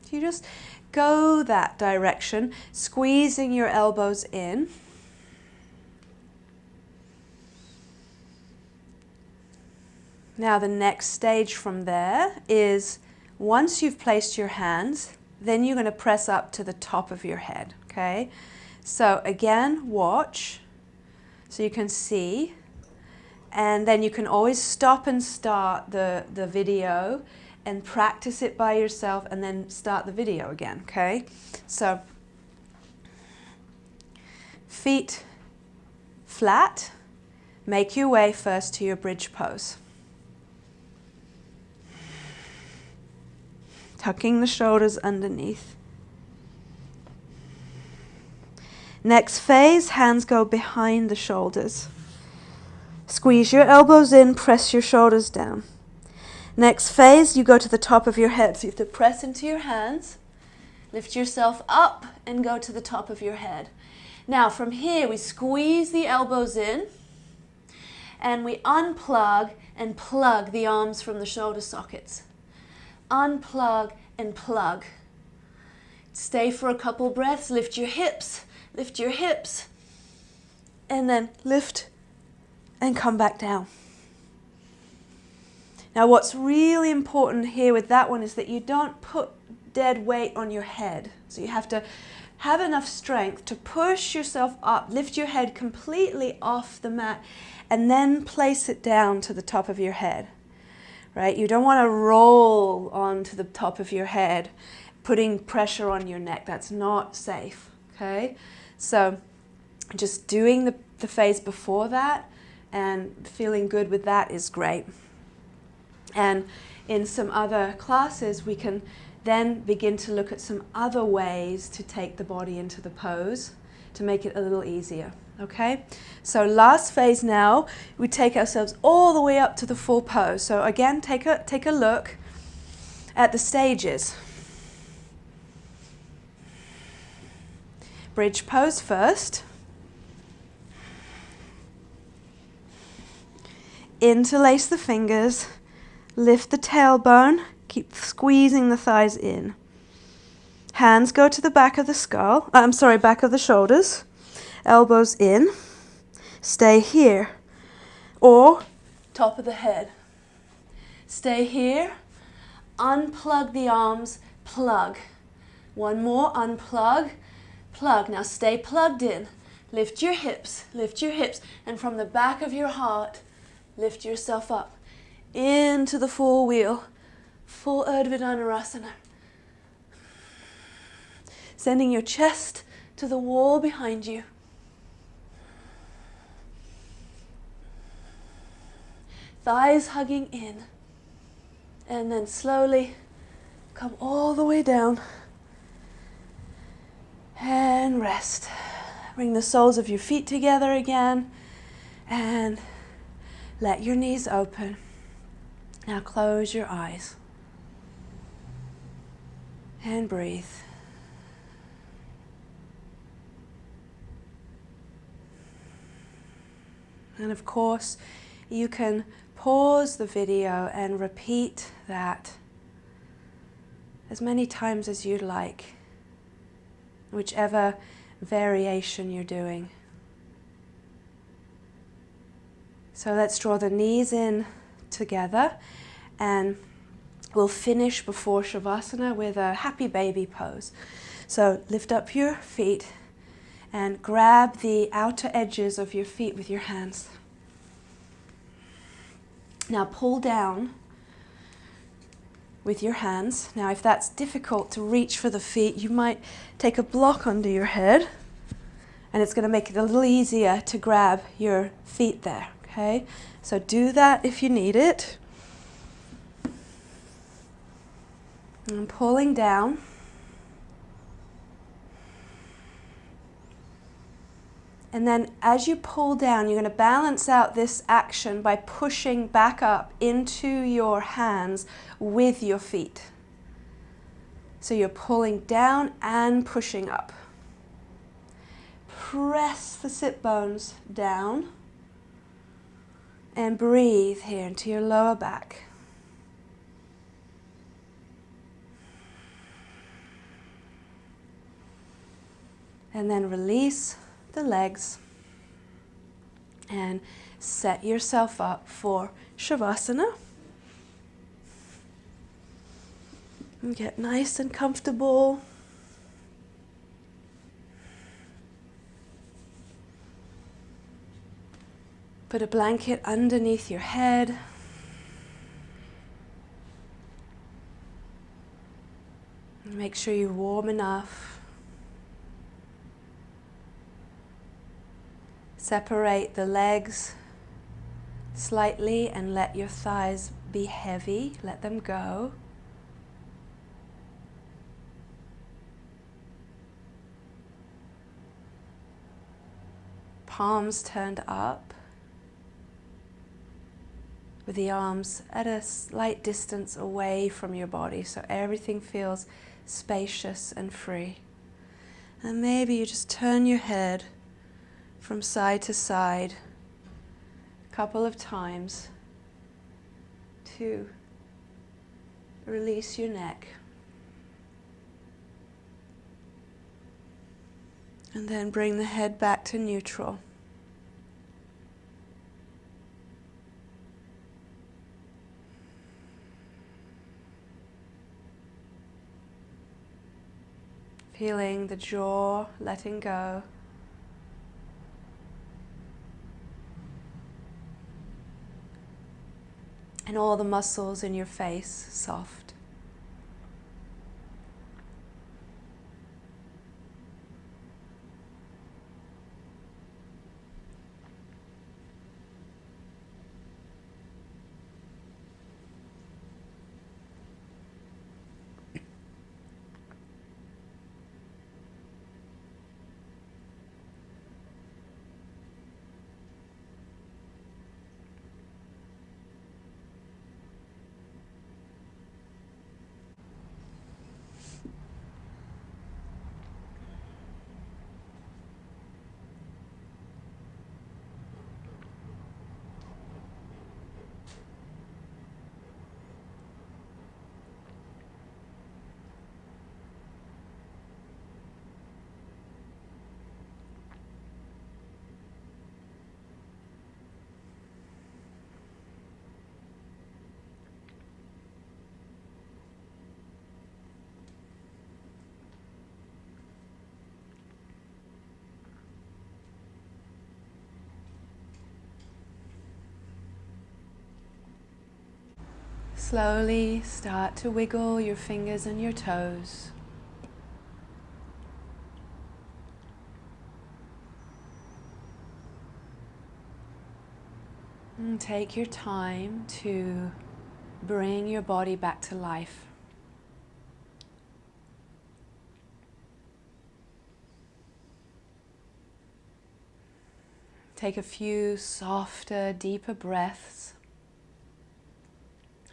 So you just go that direction, squeezing your elbows in. Now the next stage from there is once you've placed your hands, then you're going to press up to the top of your head, okay? So again, watch so you can see, and then you can always stop and start the video and practice it by yourself and then start the video again, okay? So, feet flat, make your way first to your bridge pose. Tucking the shoulders underneath. Next phase, hands go behind the shoulders. Squeeze your elbows in, press your shoulders down. Next phase, you go to the top of your head. So you have to press into your hands, lift yourself up, and go to the top of your head. Now, from here, we squeeze the elbows in, and we unplug and plug the arms from the shoulder sockets. Unplug and plug. Stay for a couple breaths. Lift your hips. Lift your hips. and then lift and come back down. Now what's really important here with that one is that you don't put dead weight on your head. So you have to have enough strength to push yourself up, lift your head completely off the mat, and then place it down to the top of your head. Right? You don't want to roll onto the top of your head, putting pressure on your neck. That's not safe. Okay? So just doing the phase before that and feeling good with that is great. And in some other classes, we can then begin to look at some other ways to take the body into the pose to make it a little easier. Okay? So last phase now, we take ourselves all the way up to the full pose. So again, take a look at the stages. Bridge pose first. Interlace the fingers. Lift the tailbone, keep squeezing the thighs in. Hands go to the back of the skull, back of the shoulders. Elbows in. Stay here. Or top of the head. Stay here. Unplug the arms, plug. One more, unplug, plug. Now stay plugged in. Lift your hips, and from the back of your heart, lift yourself up. Into the full wheel, full Urdhva Dhanurasana. Sending your chest to the wall behind you. Thighs hugging in. And then slowly come all the way down. And rest. Bring the soles of your feet together again. And let your knees open. Now close your eyes and breathe. And of course, you can pause the video and repeat that as many times as you'd like, whichever variation you're doing. So let's draw the knees in together, and we'll finish before Shavasana with a happy baby pose. So lift up your feet and grab the outer edges of your feet with your hands. Now pull down with your hands. Now if that's difficult to reach for the feet, you might take a block under your head, and it's going to make it a little easier to grab your feet there. Okay? So do that if you need it. And pulling down. And then as you pull down, you're going to balance out this action by pushing back up into your hands with your feet. So you're pulling down and pushing up. Press the sit bones down. And breathe here into your lower back. And then release the legs and set yourself up for Shavasana. And get nice and comfortable. Put a blanket underneath your head. Make sure you're warm enough. Separate the legs slightly and let your thighs be heavy. Let them go. Palms turned up, with the arms at a slight distance away from your body, so everything feels spacious and free. And maybe you just turn your head from side to side a couple of times to release your neck. And then bring the head back to neutral. Feeling the jaw letting go. And all the muscles in your face soft. Slowly start to wiggle your fingers and your toes. And take your time to bring your body back to life. Take a few softer, deeper breaths.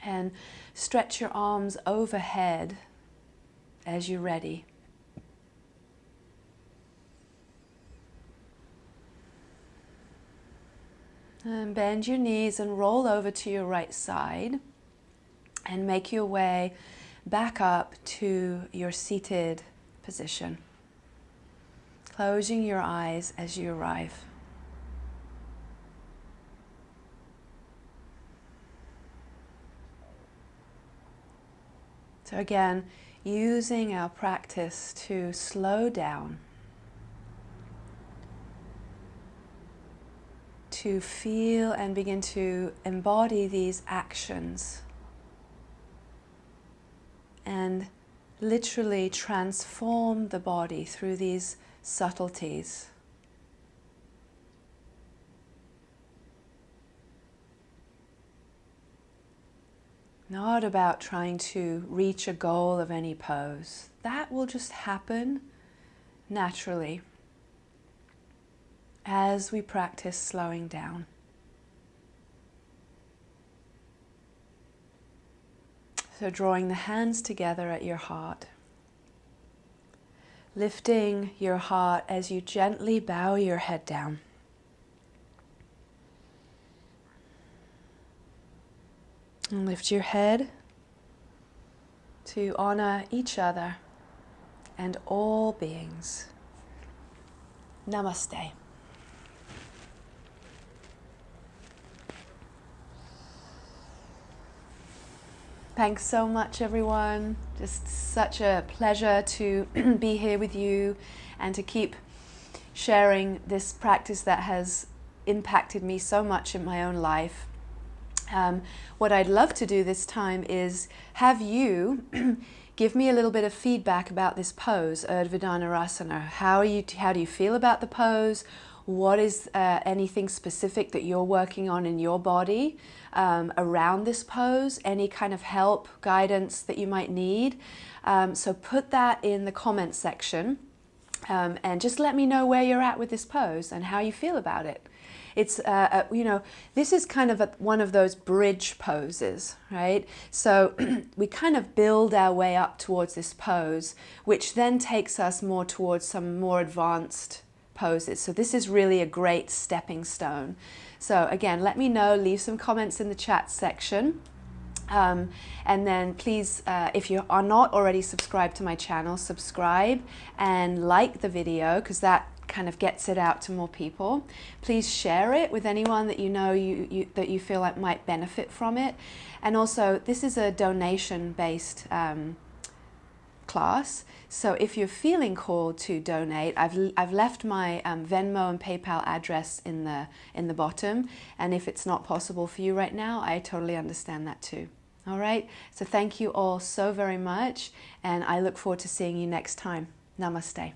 And stretch your arms overhead as you're ready. And bend your knees and roll over to your right side and make your way back up to your seated position. Closing your eyes as you arrive. So again, using our practice to slow down, to feel and begin to embody these actions and literally transform the body through these subtleties. Not about trying to reach a goal of any pose. That will just happen naturally as we practice slowing down. So drawing the hands together at your heart. Lifting your heart as you gently bow your head down. And lift your head to honor each other and all beings. Namaste. Thanks so much, everyone. Just such a pleasure to be here with you and to keep sharing this practice that has impacted me so much in my own life. What I'd love to do this time is have you give me a little bit of feedback about this pose, Urdhva Dhanurasana. How do you feel about the pose? What is anything specific that you're working on in your body around this pose? Any kind of help, guidance that you might need? So put that in the comments section and just let me know where you're at with this pose and how you feel about it. It's, this is kind of one of those bridge poses, right? So we kind of build our way up towards this pose, which then takes us more towards some more advanced poses. So this is really a great stepping stone. So again, let me know, leave some comments in the chat section. And then please, if you are not already subscribed to my channel, subscribe and like the video, because that kind of gets it out to more people. Please share it with anyone that you know that you feel like might benefit from it. And also, this is a donation-based class. So if you're feeling called to donate, I've left my Venmo and PayPal address in the bottom, and if it's not possible for you right now, I totally understand that too. All right, so thank you all so very much, and I look forward to seeing you next time. Namaste.